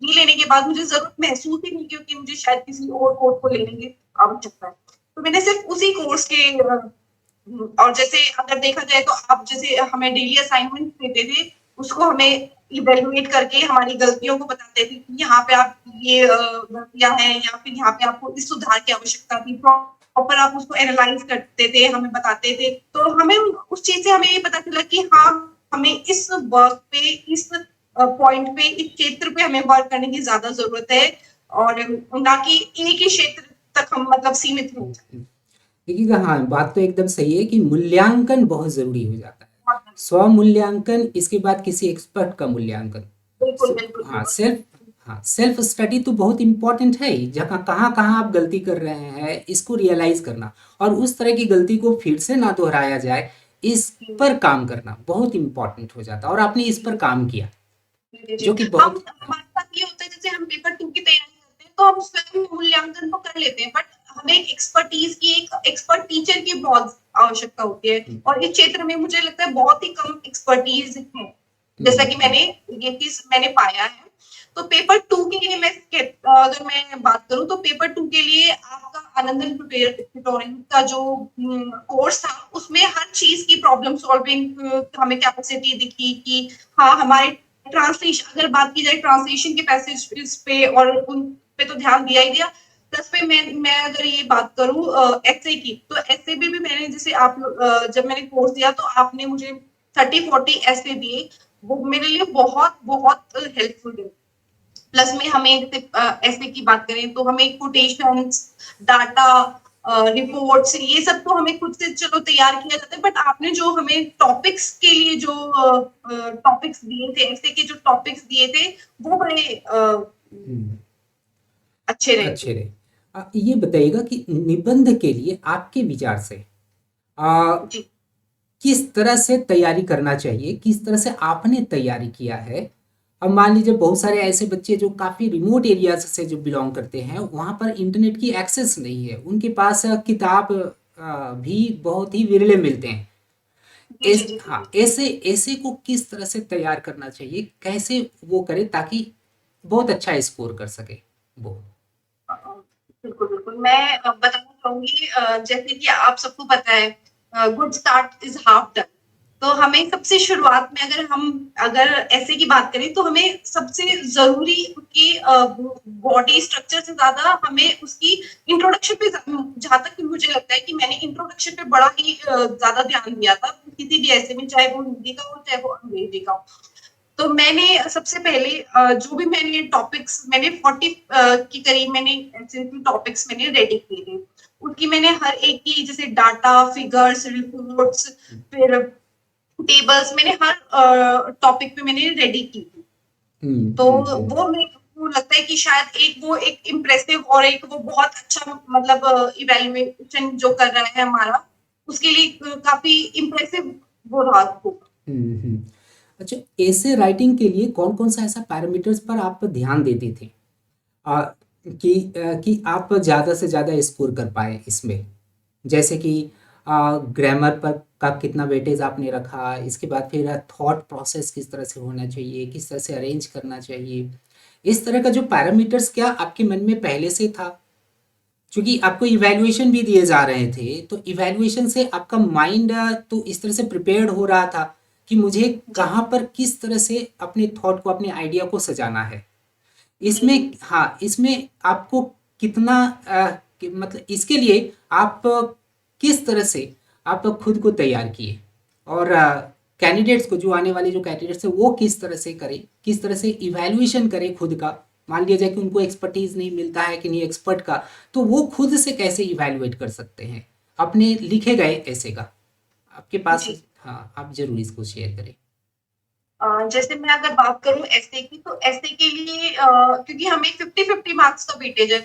ये लेने के बाद मुझे ज़रूरत महसूस ही नहीं की कि मुझे शायद किसी और कोर्स को लेने की आवश्यकता है। तो मैंने सिर्फ उसी कोर्स के और जैसे अगर देखा जाए तो आप जैसे हमें डेली असाइनमेंट देते थे, उसको हमें इवैल्यूएट करके हमारी गलतियों को बताते थे कि यहाँ पे आप ये गलतियाँ हैं या फिर यहाँ पे आपको इस सुधार की आवश्यकता थी। प्रॉपर आप उसको एनालाइज़ करते थे, हमें बताते थे। तो हमें उस चीज़ से हमें ये पता चला कि हाँ, हमें इस वर्क पे, इस पॉइंट पे, इस क्षेत्र पे हमें वर्क करने की ज़्यादा ज़रूरत है और ना कि एक ही क्षेत्र तक हम मतलब सीमित हो जाए। देखिएगा, हाँ, बात तो एकदम सही है कि मूल्यांकन बहुत ज़रूरी हो जाता है। बहुत स्व-मूल्यांकन, इसके बाद किसी एक्सपर्ट का मूल्यांकन। बिल्कुल, स बिल्कुल, हाँ, बिल्कुल। सेल्फ स्टडी तो बहुत इम्पोर्टेंट है ही, जहाँ कहाँ-कहाँ आप गलती कर रहे हैं, इसको रियलाइज़ करना और उस तरह की गलती को फिर से ना दोहराया जाए, इस जी, पर काम करना बहुत इम्पोर्टेंट हो जाता है और आपने इस पर काम किया, जी, जी। जो कि बहुत हमारे साथ ये होता है जैसे हम पेपर 2 की तैयारी करते हैं, तो हम स्वयं मूल्यांकन तो कर लेते हैं, बट हमें एक एक्सपर्ट टीचर की बहुत आवश्यकता होती है हुँ, और इस क्षेत्र में मुझे लगता है बहुत ही कम एक्सपर्टीज़ है। जैसा कि हुँ, ये चीज़ मैंने पाया है। तो पेपर 2 के लिए अगर मैं बात करूँ तो पेपर 2 के लिए आपका आनंदन ट्यूटोरियल का जो कोर्स था, उसमें हर चीज़ की प्रॉब्लम सॉल्विंग हमें कैपेसिटी दिखी कि हाँ, हमारे ट्रांसलेशन अगर बात की जाए ट्रांसलेशन के पैसेज पे और उन पे तो ध्यान दिया ही दिया। प्लस में मैं अगर ये बात करूँ एस्से की, तो एस्से में भी मैंने जैसे जब मैंने कोर्स दिया तो आपने मुझे 30-40 एस्से दिए, वो मेरे लिए बहुत बहुत हेल्पफुल है। प्लस में हमें जैसे एस्से की बात करें तो हमें कोटेशंस, डाटा, रिपोर्ट्स, ये सब तो हमें खुद से चलो तैयार किया जाता है, बट आपने जो हमें टॉपिक्स के लिए जो टॉपिक्स दिए थे, एस्से के जो टॉपिक्स दिए थे, वो बड़े हुँ। अच्छे रहे थे। अच्छे रहे। ये बताइएगा कि निबंध के लिए आपके विचार से अ, जी, किस तरह से तैयारी करना चाहिए? किस तरह से आपने तैयारी किया है? अब मान लीजिए बहुत सारे ऐसे बच्चे जो काफ़ी रिमोट एरियाज़ से जो बिलॉन्ग करते हैं, वहाँ पर इंटरनेट की एक्सेस नहीं है। उनके पास किताब भी बहुत ही विरले मिलते हैं। जी, जी, जी, हाँ, जी। ऐसे ऐसे को किस तरह से तैयार करना चाहिए? कैसे वो करें ताकि बहुत अच्छा स्कोर कर सके वो? बिल्कुल, बिल्कुल। मैं बताना चाहूँगी जैसे कि आप सबको पता है good start is half done. तो हमें सबसे शुरुआत में अगर ऐसे की बात करें तो हमें सबसे ज़रूरी उसकी बॉडी स्ट्रक्चर से ज़्यादा हमें उसकी इंट्रोडक्शन पे जहाँ तक मुझे लगता है कि मैंने इंट्रोडक्शन पे बड़ा ही ज़्यादा ध्यान दिया था, किसी भी ऐसे में, चाहे वो हिंदी का हो, चाहे वो अंग्रेजी का हो। तो मैंने सबसे पहले जो भी मैंने टॉपिक्स मैंने 40 के करीब मैंने ऐसे टॉपिक्स मैंने रेडी किए थे। उसकी मैंने हर एक की जैसे डाटा, फिगर्स, रिपोर्ट्स, फिर टेबल्स, मैंने हर टॉपिक पे मैंने रेडी की थी। हुँ, तो हुँ, हुँ। वो मेरे को लगता है कि शायद एक इम्प्रेसिव और एक वो बहुत अच्छा मतलब इवैल्यूएशन जो कर रहा है हमारा, उसके लिए काफ़ी इम्प्रेसिव वो रहा वो। हुँ, हुँ। अच्छा, ऐसे राइटिंग के लिए कौन-कौन सा ऐसा पैरामीटर्स पर आप ध्यान देते थे? अ, कि आप ज़्यादा से ज़्यादा स्कोर कर पाएँ इसमें? जैसे कि ग्रामर पर का कितना वेटेज आपने रखा, इसके बाद फिर थॉट प्रोसेस किस तरह से होना चाहिए, किस तरह से अरेंज करना चाहिए? इस तरह का जो पैरामीटर्स क्या आपके मन में पहले से था? चूँकि आपको इवैल्यूएशन भी दिए जा रहे थे, तो इवैल्यूएशन से आपका माइंड तो इस तरह से प्रिपेयर्ड हो रहा था कि मुझे जी, कहाँ पर किस तरह से अपने थॉट को, अपने आइडिया को सजाना है। जी, जी। इसमें हाँ, इसमें आपको कितना मतलब इसके लिए आप किस तरह से आप खुद को तैयार किए? और कैंडिडेट्स को, जो आने वाले जो कैंडिडेट्स है वो किस तरह से करें, किस तरह से इवैल्यूएशन करें खुद का। मान लिया जाए कि उनको एक्सपर्टीज नहीं मिलता है कि नहीं एक्सपर्ट का, तो वो खुद से कैसे इवैल्यूएट कर सकते हैं अपने लिखे गए ऐसे का, आपके पास। जी। हाँ, आप जरूर इसको शेयर करें। जैसे मैं अगर बात करूं एसए की, तो एसए के लिए क्योंकि हमें 50-50 मार्क्स का वेटेज है,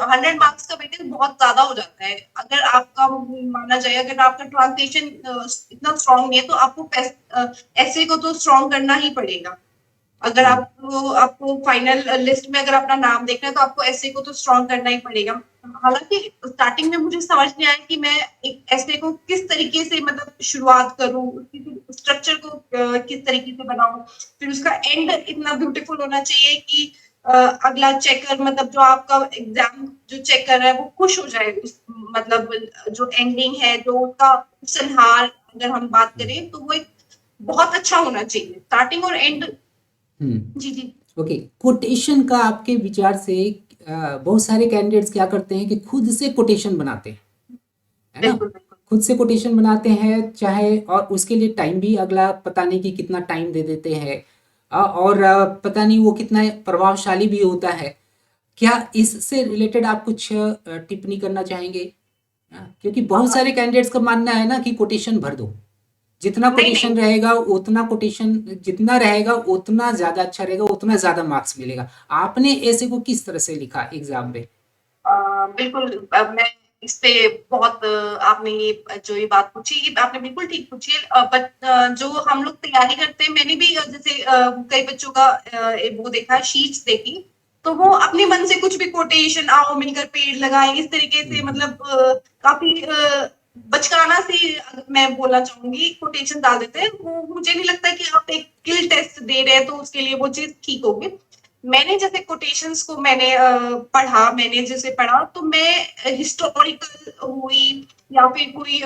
100 मार्क्स का वेटेज बहुत ज्यादा हो जाता है। अगर आपका माना जाए, अगर आपका ट्रांसलेशन इतना स्ट्रांग नहीं है, तो आपको एसए को तो स्ट्रांग करना ही पड़ेगा। अगर हम्म। आपको फाइनल लिस्ट में अगर अपना नाम देखना है, तो आपको एसए को तो स्ट्रांग करना ही पड़ेगा। हालांकि स्टार्टिंग में मुझे समझ नहीं आया कि मैं एक एसए को किस तरीके से मतलब शुरुआत करूं, उसकी स्ट्रक्चर को किस तरीके से बनाऊं, फिर उसका एंड इतना ब्यूटीफुल होना चाहिए कि अगला चेकर, मतलब जो आपका एग्जाम जो चेक कर रहा है वो खुश हो जाए। मतलब जो एंडिंग है, जो उसका संहार अगर हम बात करें, तो वो एक बहुत अच्छा होना चाहिए, स्टार्टिंग और एंड। हम्म। जी, जी। ओके, कोटेशन का आपके विचार से बहुत सारे कैंडिडेट्स क्या करते हैं कि खुद से कोटेशन बनाते हैं, है ना। बिल्कुल, बिल्कुल। खुद से कोटेशन बनाते हैं, चाहे, और उसके लिए टाइम भी अगला पता नहीं कि कितना टाइम दे देते हैं, और पता नहीं वो कितना प्रभावशाली भी होता है। क्या इससे रिलेटेड आप कुछ टिप्पणी करना चाहेंगे? क्योंकि बहुत सारे कैंडिडेट्स का मानना है ना कि कोटेशन भर दो, जितना नहीं, नहीं। कोटेशन रहेगा उतना कोटेशन, जितना रहेगा उतना ज़्यादा अच्छा रहेगा, उतना ज़्यादा मार्क्स मिलेगा। आपने ऐसे को किस तरह से लिखा एग्जाम में? बिल्कुल, मैं इस पे बहुत आपने ये बात पूछी, ये आपने बिल्कुल ठीक पूछी है। बट जो हम लोग तैयारी करते हैं, मैंने भी जैसे कई बच्चों का वो देखा है, शीट्स देखी, तो वो अपने मन से कुछ भी कोटेशन, आओ मिलकर पेड़ लगाएं, इस तरीके से, हम्म। मतलब काफी बचकाना सी मैं बोलना चाहूंगी, कोटेशन डाल देते हैं। वो मुझे नहीं लगता कि आप एक स्किल टेस्ट दे रहे हैं तो उसके लिए वो चीज ठीक होगी। मैंने जैसे कोटेशंस को मैंने पढ़ा, मैंने जैसे पढ़ा, तो मैं हिस्टोरिकल हुई या फिर कोई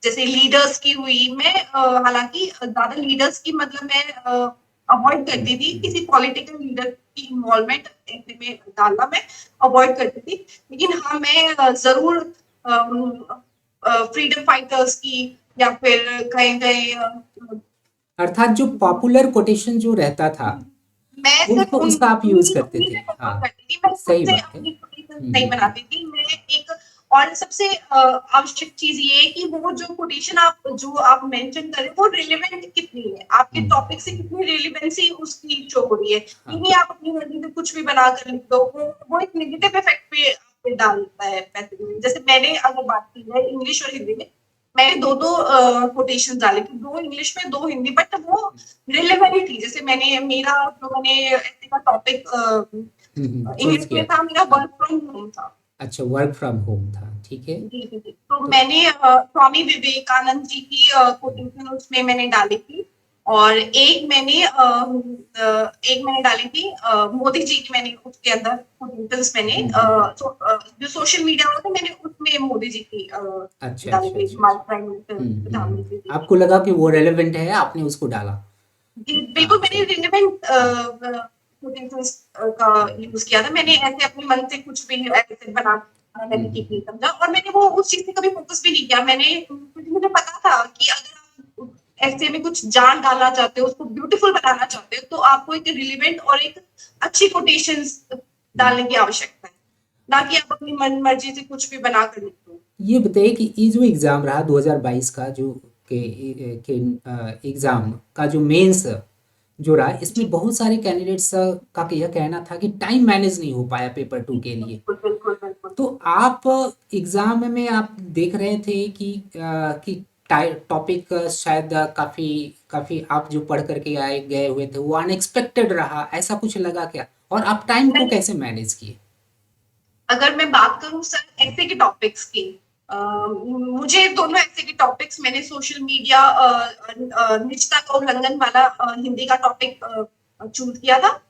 जैसे लीडर्स की हुई, मैं हालांकि ज्यादा लीडर्स की मतलब मैं अवॉइड करती थी, किसी पॉलिटिकल लीडर की इन्वॉल्वमेंट ऐसे में डालना मैं अवॉइड करती थी। लेकिन हाँ, मैं जरूर फ्रीडम फाइटर्स की या फिर कहीं कहीं अर्थात जो पॉपुलर कोटेशन जो रहता था, मैं सिर्फ उसको उसका आप यूज उन्हीं करते उन्हीं थे। पे फोकस हाँ, करती थी, मैं खुद सही से बात है। अपनी कोटेशंस नहीं बनाती थी। मैं एक और सबसे आवश्यक चीज ये है कि वो जो कोटेशन आप मेंशन करें, वो रिलेवेंट कितनी है, आपके टॉपिक से कितनी रिलेवेंसी उसकी शो हो रही है। हाँ। नहीं आप अपनी मर्जी से कुछ भी बना कर लिख दो, वो एक नेगेटिव इफेक्ट पे आप पे डालता है पैसे में। जैसे मैंने अगर बात की जाए इंग्लिश और हिंदी में, मैंने दो दो कोटेशन डाले थे, दो इंग्लिश में, दो हिंदी, बट वो रिलेवेंट थी। जैसे मैंने ऐसे का टॉपिक चूज इंग्लिश किया में था। था, मेरा हाँ। वर्क फ्रॉम होम था। अच्छा, वर्क फ्रॉम होम था, ठीक है। जी, जी, जी। तो तो मैंने स्वामी विवेकानंद जी की कोटेशन उसमें मैंने डाली थी, और एक मैंने डाली थी मोदी जी की, मैंने उसके अंदर कोटेशंस मैंने जो सोशल मीडिया में थे, मैंने उसमें मोदी जी की अच्छा डाली अच्छा थी, अच्छा हमारे अच्छा। प्राइम मिनिस्टर प्रधानमंत्री जी की। आपको लगा कि वो रेलेवेंट है, आपने उसको डाला। जी, बिल्कुल, अच्छा। मैंने रिलेवेंट हाँ। कोटेशंस का यूज किया था। मैंने ऐसे अपने मन से कुछ भी ऐसे बनाना मैंने ठीक नहीं समझा, और मैंने वो उस चीज पे कभी फोकस भी नहीं किया। क्योंकि मुझे पता था कि अगर आप ऐसे में कुछ जान डालना चाहते हो, उसको ब्यूटीफुल बनाना चाहते हो, तो आपको एक रिलेवेंट और एक अच्छी कोटेशंस डालने की आवश्यकता है, ना कि आप अपनी मन मर्जी से कुछ भी बना कर लिख दो। ये बताइए कि ये जो एग्ज़ाम रहा 2022 का, जो के के एग्ज़ाम का जो मेंस जो रहा, इसमें जी, बहुत सारे कैंडिडेट्स का यह कहना था कि टाइम मैनेज नहीं हो पाया पेपर टू के लिए। बिल्कुल, बिल्कुल, बिल्कुल। तो आप एग्ज़ाम में आप देख रहे थे कि टॉपिक शायद काफ़ी काफ़ी आप जो पढ़ करके आए गए हुए थे वो अनएक्सपेक्टेड रहा, ऐसा कुछ लगा क्या? और आप टाइम को नहीं, कैसे मैनेज किए? अगर मैं बात करूं सर ऐसे के टॉपिक्स की, मुझे दोनों ऐसे के टॉपिक्स, मैंने सोशल मीडिया निजता का उल्लंघन वाला हिंदी का टॉपिक चूज किया था।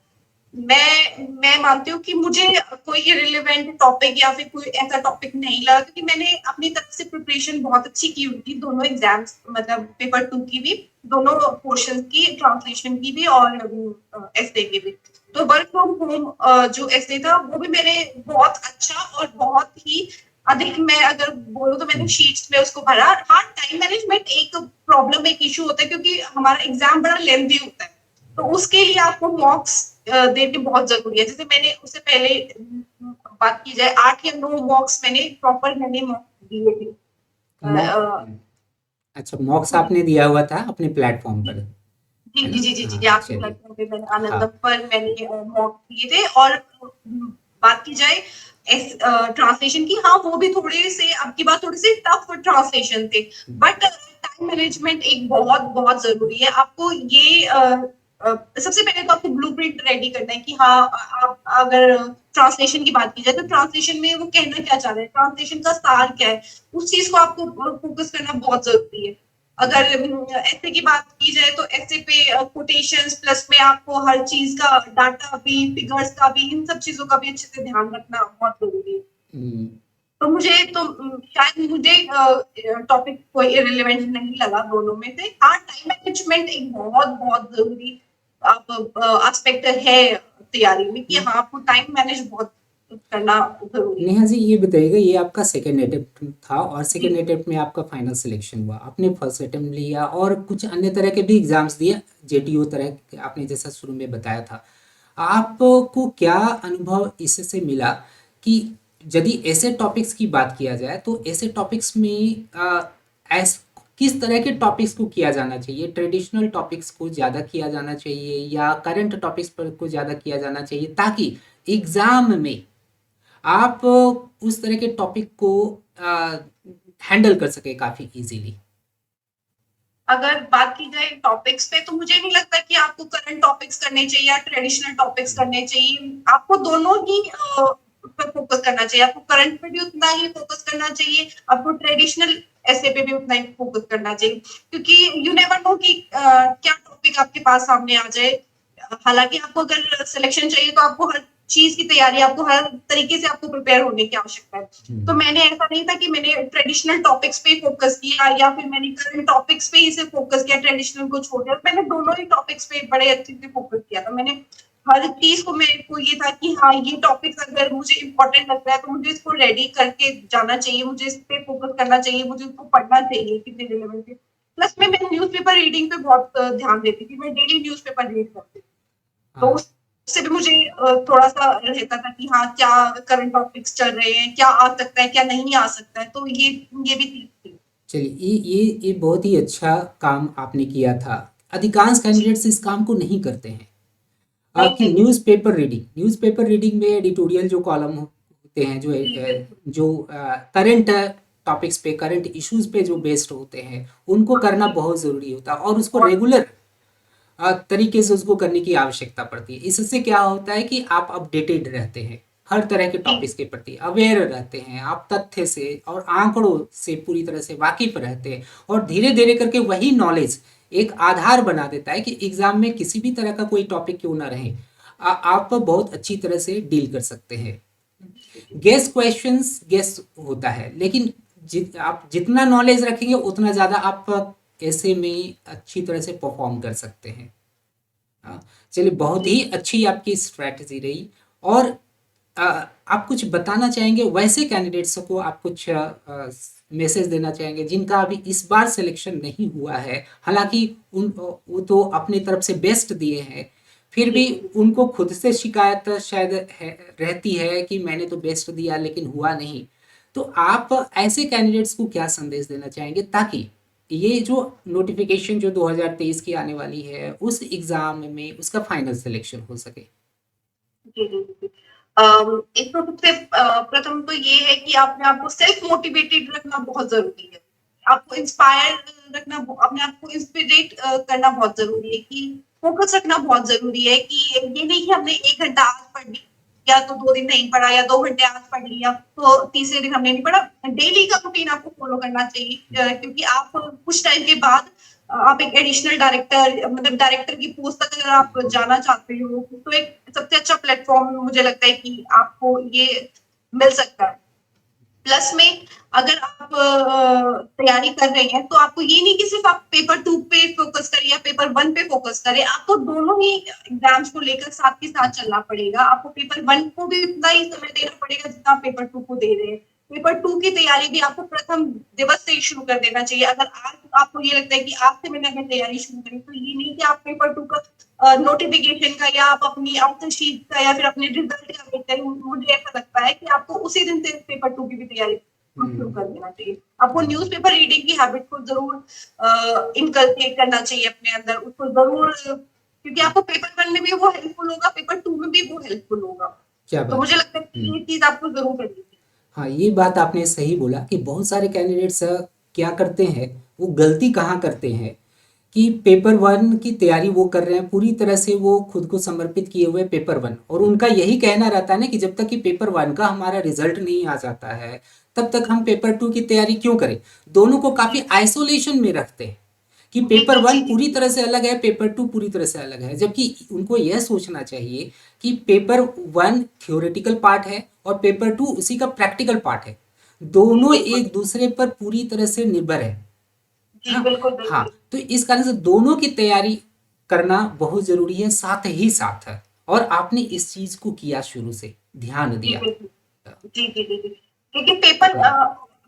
मैं मानती हूँ कि मुझे कोई रिलेवेंट टॉपिक या फिर कोई ऐसा टॉपिक नहीं लगा, क्योंकि मैंने अपनी तरफ से प्रिपरेशन बहुत अच्छी की हुई थी, दोनों एग्जाम्स, मतलब पेपर 2 की भी, दोनों पोर्शन की, ट्रांसलेशन की भी और एस्से की भी। तो वर्क फ्रॉम होम जो एस्से था, वो भी मैंने बहुत अच्छा और बहुत ही अधिक मैं अगर बोलूँ तो मैंने शीट्स में उसको भरा। हाँ, टाइम मैनेजमेंट एक प्रॉब्लम, एक इश्यू होता है क्योंकि हमारा एग्जाम बड़ा लेंथी होता है, तो उसके लिए आपको मॉक्स देने बहुत जरूरी है। जैसे मैंने उससे पहले बात की जाए, 8 या 9 मॉक्स मैंने मॉक दिए थे। मॉक अच्छा, मॉक्स आपने दिया हुआ था अपने प्लेटफॉर्म पर, जी, है जी, ना? जी, जी, जी, जी, हाँ, आपके चलिए। प्लेटफ़ॉर्म पे मैंने हाँ, आनंदम पर मैंने मॉक किए थे। और बात की जाए ट्रांसलेशन की, हाँ, वो भी थोड़े से, आपकी बात थोड़ी-सी टफ ट्रांसलेशन थे, बट टाइम मैनेजमेंट एक बहुत ज़रूरी है। आपको ये सबसे पहले तो आपको ब्लूप्रिंट रेडी करना है कि हाँ, आप अगर ट्रांसलेशन की बात की जाए, तो ट्रांसलेशन में वो कहना क्या चाह रहे हैं, ट्रांसलेशन का सार क्या है, उस चीज़ को आपको फ़ोकस करना बहुत ज़रूरी है। अगर ऐसे की बात की जाए तो ऐसे पे कोटेशंस प्लस में आपको हर चीज का डाटा भी, फिगर्स का भी, इन सब चीजों का भी अच्छे से ध्यान रखना बहुत जरूरी है। हुँ। तो मुझे तो शायद मुझे टॉपिक कोई इररिलेवेंट नहीं लगा दोनों में से। हाँ, टाइम मैनेजमेंट एक बहुत जरूरी आप एस्पेक्ट है तैयारी में, कि हाँ, आपको टाइम मैनेज बहुत करना जरूरी है। नेहा जी, ये बताइएगा, ये आपका सेकंड अटेम्प्ट था और जी, सेकंड अटेम्प्ट में आपका फाइनल सिलेक्शन हुआ, आपने फर्स्ट अटेम्प्ट लिया और कुछ अन्य तरह के भी एग्जाम्स दिए, जेटीओ तरह के, आपने जैसा शुरू में बताया था। आपको क्या अनुभव इससे मिला कि यदि ऐसे टॉपिक्स की बात किया जाए तो ऐसे टॉपिक्स में ऐस किस तरह के टॉपिक्स को किया जाना चाहिए? ट्रेडिशनल टॉपिक्स को ज़्यादा किया जाना चाहिए या करंट टॉपिक्स पर को ज़्यादा किया जाना चाहिए, ताकि एग्ज़ाम में आप उस तरह के टॉपिक को हैंडल कर सके काफ़ी इजीली? अगर बात की जाए टॉपिक्स पे, तो मुझे नहीं लगता कि आपको करंट टॉपिक्स करने चाहिए या ट्रेडिशनल टॉपिक्स करने चाहिए। आपको दोनों ही पर फोकस करना चाहिए। आपको करंट पे भी उतना ही फोकस करना चाहिए, आपको ट्रेडिशनल ऐसे पे भी उतना ही फोकस करना चाहिए, क्योंकि यू नेवर नो कि क्या टॉपिक आपके पास सामने आ जाए। हालांकि आपको अगर सिलेक्शन चाहिए तो आपको हर चीज की तैयारी, आपको हर तरीके से आपको प्रिपेयर होने की आवश्यकता है। तो हम्म। मैंने ऐसा नहीं था कि मैंने ट्रेडिशनल टॉपिक्स पे फोकस किया या फिर मैंने करंट टॉपिक्स पे ही से फोकस किया, ट्रेडिशनल को छोड़ दिया। मैंने दोनों ही टॉपिक्स पे बड़े अच्छे से फोकस किया था। मैंने हर चीज को, मेरे को ये था कि हाँ, ये टॉपिक्स अगर मुझे इम्पोर्टेंट लगता है तो मुझे इसको रेडी करके जाना चाहिए, मुझे इस पे फोकस करना चाहिए, मुझे इसको पढ़ना चाहिए कितने रिलेवेंट है। प्लस में मैं न्यूज़पेपर रीडिंग पे बहुत ध्यान देती थी। मैं डेली न्यूज़पेपर रीड करती थी, तो हाँ, उससे भी मुझे थोड़ा सा रहता था कि हाँ, क्या करंट टॉपिक्स चल रहे हैं, क्या आ सकता है, क्या नहीं आ सकता है। तो ये भी चीज थी। चलिए, ये बहुत ही अच्छा काम आपने किया था। अधिकांश जी, कैंडिडेट्स इस काम को नहीं करते हैं। नहीं, कि नहीं, न्यूज़पेपर रीडिंग में एडिटोरियल जो कॉलम होते हैं, जी, बिल्कुल। जो करंट टॉपिक्स पे, करंट इश्यूज पे जो बेस्ड होते हैं, उनको हाँ करना जी, बहुत ज़रूरी होता है और उसको बहुत। रेगुलर तरीके से उसको करने की आवश्यकता पड़ती है। इससे क्या होता है कि आप अपडेटेड रहते हैं, हर तरह के जी, टॉपिक्स के प्रति अवेयर रहते हैं, आप तथ्य से और आंकड़ों से पूरी तरह से वाकिफ रहते हैं और धीरे धीरे करके वही नॉलेज एक आधार बना देता है कि एग्जाम में किसी भी तरह का कोई टॉपिक क्यों ना रहे, आप बहुत अच्छी तरह से डील कर सकते हैं। गेस क्वेश्चंस गेस होता है, लेकिन आप जितना नॉलेज रखेंगे उतना ज़्यादा आप ऐसे में अच्छी तरह से परफॉर्म कर सकते हैं। हाँ, चलिए, बहुत जी। ही अच्छी आपकी स्ट्रैटेजी रही। और आप कुछ बताना चाहेंगे वैसे कैंडिडेट्स को, आप कुछ मैसेज देना चाहेंगे जिनका अभी इस बार सिलेक्शन नहीं हुआ है, हालांकि वो तो अपनी तरफ से बेस्ट दिए हैं, फिर जी, भी जी, जी। उनको खुद से शिकायत शायद रहती है कि मैंने तो बेस्ट दिया लेकिन हुआ नहीं। तो आप ऐसे कैंडिडेट्स को क्या संदेश देना चाहेंगे, ताकि ये जो नोटिफिकेशन जो 2023 की आने वाली है उस एग्जाम में उसका फाइनल सिलेक्शन हो सके? जी, जी, जी, जी। एक तो सबसे प्रथम तो ये है कि अपने आप को सेल्फ मोटिवेटेड रखना बहुत ज़रूरी है। आपको इंस्पायर रखना, अपने आप को इंस्पिरेट करना बहुत ज़रूरी है, कि फ़ोकस रखना बहुत ज़रूरी है, कि ये नहीं कि हमने 1 घंटा आज पढ़ लिया तो 2 दिन नहीं पढ़ा, या 2 घंटे आज पढ़ लिया तो तीसरे दिन हमने नहीं पढ़ा। डेली का रूटीन आपको फ़ॉलो करना चाहिए, क्योंकि आप कुछ टाइम के बाद आप एक एडिशनल डायरेक्टर, मतलब डायरेक्टर की पोस्ट तक अगर आप जाना चाहते हो, तो एक सबसे अच्छा प्लेटफॉर्म मुझे लगता है कि आपको ये मिल सकता है। प्लस में अगर आप तैयारी कर रहे हैं, तो आपको ये नहीं कि सिर्फ आप पेपर 2 पे फोकस करें या पेपर 1 पे फोकस करें, आपको दोनों ही एग्जाम्स को लेकर साथ ही साथ चलना पड़ेगा। आपको पेपर 1 को भी उतना ही समय देना पड़ेगा जितना आप पेपर 2 को दे रहे हैं। पेपर 2 की तैयारी भी आपको प्रथम दिवस से ही शुरू कर देना चाहिए। अगर आज आपको ये लगता है कि आज से मैंने अगर तैयारी शुरू करी, तो ये नहीं कि आप पेपर 2 का नोटिफिकेशन का या आप अपनी आंसर शीट का या फिर अपने रिजल्ट का वेट करें। मुझे ऐसा लगता है कि आपको उसी दिन से पेपर 2 की भी तैयारी शुरू कर देना चाहिए। आपको न्यूज़पेपर रीडिंग की हैबिट को ज़रूर इनकलकेट करना चाहिए अपने अंदर। उसको ज़रूर, क्योंकि आपको पेपर 1 में भी वो हेल्पफुल होगा, पेपर 2 में भी वो हेल्पफुल होगा। क्या तो बात मुझे है। लगता है कि ये चीज़ आपको ज़रूर करनी चाहिए। हाँ, ये बात आपने सही बोला कि बहुत सारे कैंडिडेट्स क्या करते हैं, वो गलती कहाँ करते हैं कि पेपर वन की तैयारी वो कर रहे हैं पूरी तरह से, वो खुद को समर्पित किए हुए पेपर वन, और उनका यही कहना रहता है ना कि जब तक कि पेपर वन का हमारा रिजल्ट नहीं आ जाता है तब तक हम पेपर टू की तैयारी क्यों करें। दोनों को काफ़ी आइसोलेशन में रखते हैं कि जी, पेपर जी, वन जी, जी, पूरी जी। तरह से अलग है, पेपर टू पूरी तरह से अलग है, जबकि उनको यह सोचना चाहिए कि पेपर वन थ्योरेटिकल पार्ट है और पेपर टू उसी का प्रैक्टिकल पार्ट है। जी, दोनों बिल्कुल। एक दूसरे पर पूरी तरह से निर्भर है जी, ना। बिल्कुल, हाँ, बिल्कुल। तो इस कारण से दोनों की तैयारी करना बहुत जरूरी है, साथ ही साथ है। और आपने इस चीज को किया, शुरू से ध्यान जी, दिया। बिल्कुल। जी, जी, जी, जी। क्योंकि पेपर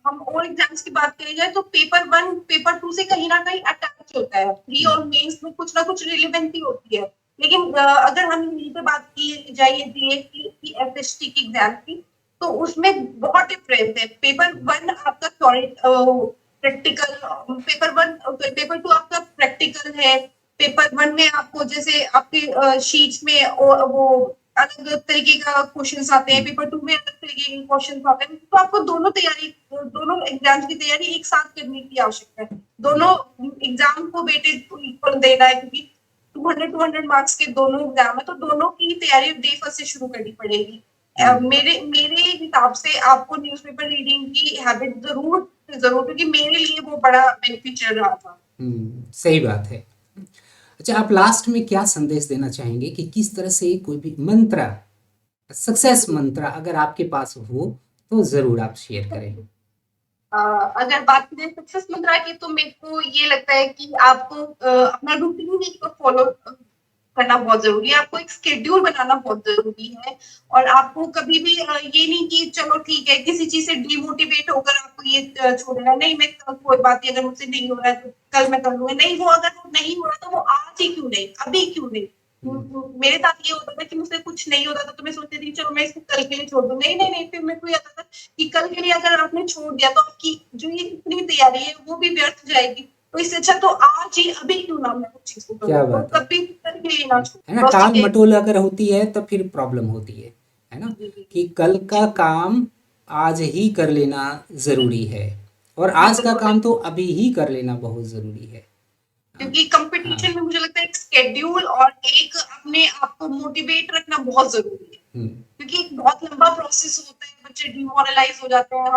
हम और एग्ज़ाम्स की बात करी जाए तो पेपर 1 पेपर 2 से कहीं न कहीं अटैच होता है। प्री और मेंस में कुछ ना कुछ रिलेवेंसी होती है। लेकिन अगर हम यहीं पे बात की जाए जीएस की एसएसटी की एग्ज़ाम की, तो उसमें बहुत डिफरेंस है। पेपर 1 आपका प्रैक्टिकल, पेपर 1 पेपर 2 आपका प्रैक्टिकल है। पेपर 1 में आपको जैसे आपके शीट्स में वो अलग तरीके का क्वेश्चंस आते हैं, पेपर 2 में अलग तरीके के क्वेश्चंस आते हैं। तो आपको दोनों एग्जाम्स की तैयारी एक साथ करने की आवश्यकता है। दोनों एग्जाम को वेटेज इक्वल देना है, क्योंकि 200 मार्क्स के दोनों एग्जाम है, तो दोनों की तैयारी डे फर्स्ट से शुरू करनी पड़ेगी। मेरे मेरे हिसाब से आपको न्यूज़पेपर रीडिंग की हैबिट ज़रूर, क्योंकि मेरे लिए वो बड़ा बेनिफिशियल रहा था। सही बात है। अच्छा, आप लास्ट में क्या संदेश देना चाहेंगे कि किस तरह से कोई भी मंत्र, सक्सेस मंत्र अगर आपके पास हो तो जरूर आप शेयर करें। अगर बात करें सक्सेस मंत्रा की, तो मेरे को ये लगता है कि आपको अपना रूटीन एक फॉलो करना बहुत ज़रूरी है। आपको एक शेड्यूल बनाना बहुत ज़रूरी है, और आपको कभी भी ये नहीं कि चलो ठीक है, किसी चीज़ से डिमोटिवेट होकर आपको ये छोड़ देना, नहीं मैं कोई बात नहीं, अगर मुझसे नहीं हो रहा है तो कल मैं कर लूँगा। नहीं, वो अगर वो नहीं हो रहा तो वो आज ही क्यों नहीं, अभी क्यों नहीं? मेरे साथ ये होता था कि मुझसे कुछ नहीं होता था, तो मैं सोचती थी चलो मैं इसको कल के लिए छोड़ दूँ। नहीं, नहीं, नहीं, फिर मेरे को ये आता था कि कल के लिए अगर आपने छोड़ दिया तो आपकी जो ये इतनी तैयारी है वो भी व्यर्थ जाएगी। तो इससे अच्छा तो आज ही अभी क्यों ना मैं उस चीज़ को क्या करूँ, तो बात है कभी कल के लिए ना है ना। छोड़ूँ। बस टाल ये। मटोल अगर होती है तो फिर प्रॉब्लम होती है ना। जी, जी, कि कल जी, का काम आज ही कर लेना ज़रूरी है, और जी, आज का बिल्कुल, काम तो बिल्कुल। अभी ही कर लेना बहुत ज़रूरी है। हाँ। क्योंकि कंपटीशन हाँ। में मुझे लगता है एक शेड्यूल और एक अपने आप को मोटिवेट रखना बहुत ज़रूरी है। हम्म, क्योंकि एक बहुत लंबा प्रोसेस होता है, बच्चे डिमोरलाइज़ हो जाते हैं,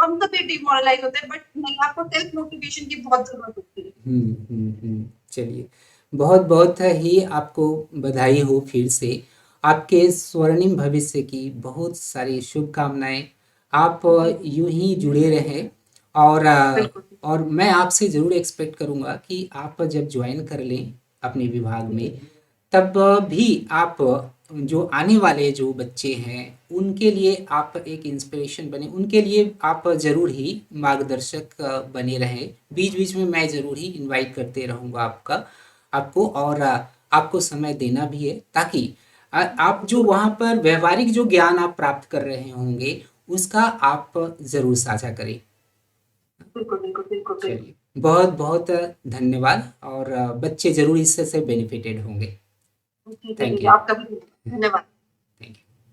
हम सभी डिमोरलाइज़ होते हैं, बट नहीं, आपको सेल्फ मोटिवेशन की बहुत ज़रूरत होती है। चलिए, बहुत बहुत ही आपको बधाई हो फिर से, आपके स्वर्णिम भविष्य की बहुत सारी शुभकामनाएं। आप जी, जी, यूं ही जुड़े रहें, और बिल्कुल। और मैं आपसे ज़रूर एक्सपेक्ट करूंगा कि आप जब ज्वाइन कर लें अपने विभाग में, तब भी आप जो आने वाले जो बच्चे हैं उनके लिए आप एक इंस्पिरेशन बने, उनके लिए आप ज़रूर ही मार्गदर्शक बने रहें। बीच बीच में मैं ज़रूर ही इनवाइट करते रहूँगा आपको, और आपको समय देना भी है, ताकि आप जो वहाँ पर व्यवहारिक जो ज्ञान आप प्राप्त कर रहे होंगे उसका आप ज़रूर साझा करें। बिल्कुल, बिल्कुल, बिल्कुल, बिल्कुल। चलिए, बहुत बहुत धन्यवाद, और बच्चे ज़रूर इससे से बेनिफिटेड होंगे। जी, जी, थैंक जी, यू। आपका भी धन्यवाद।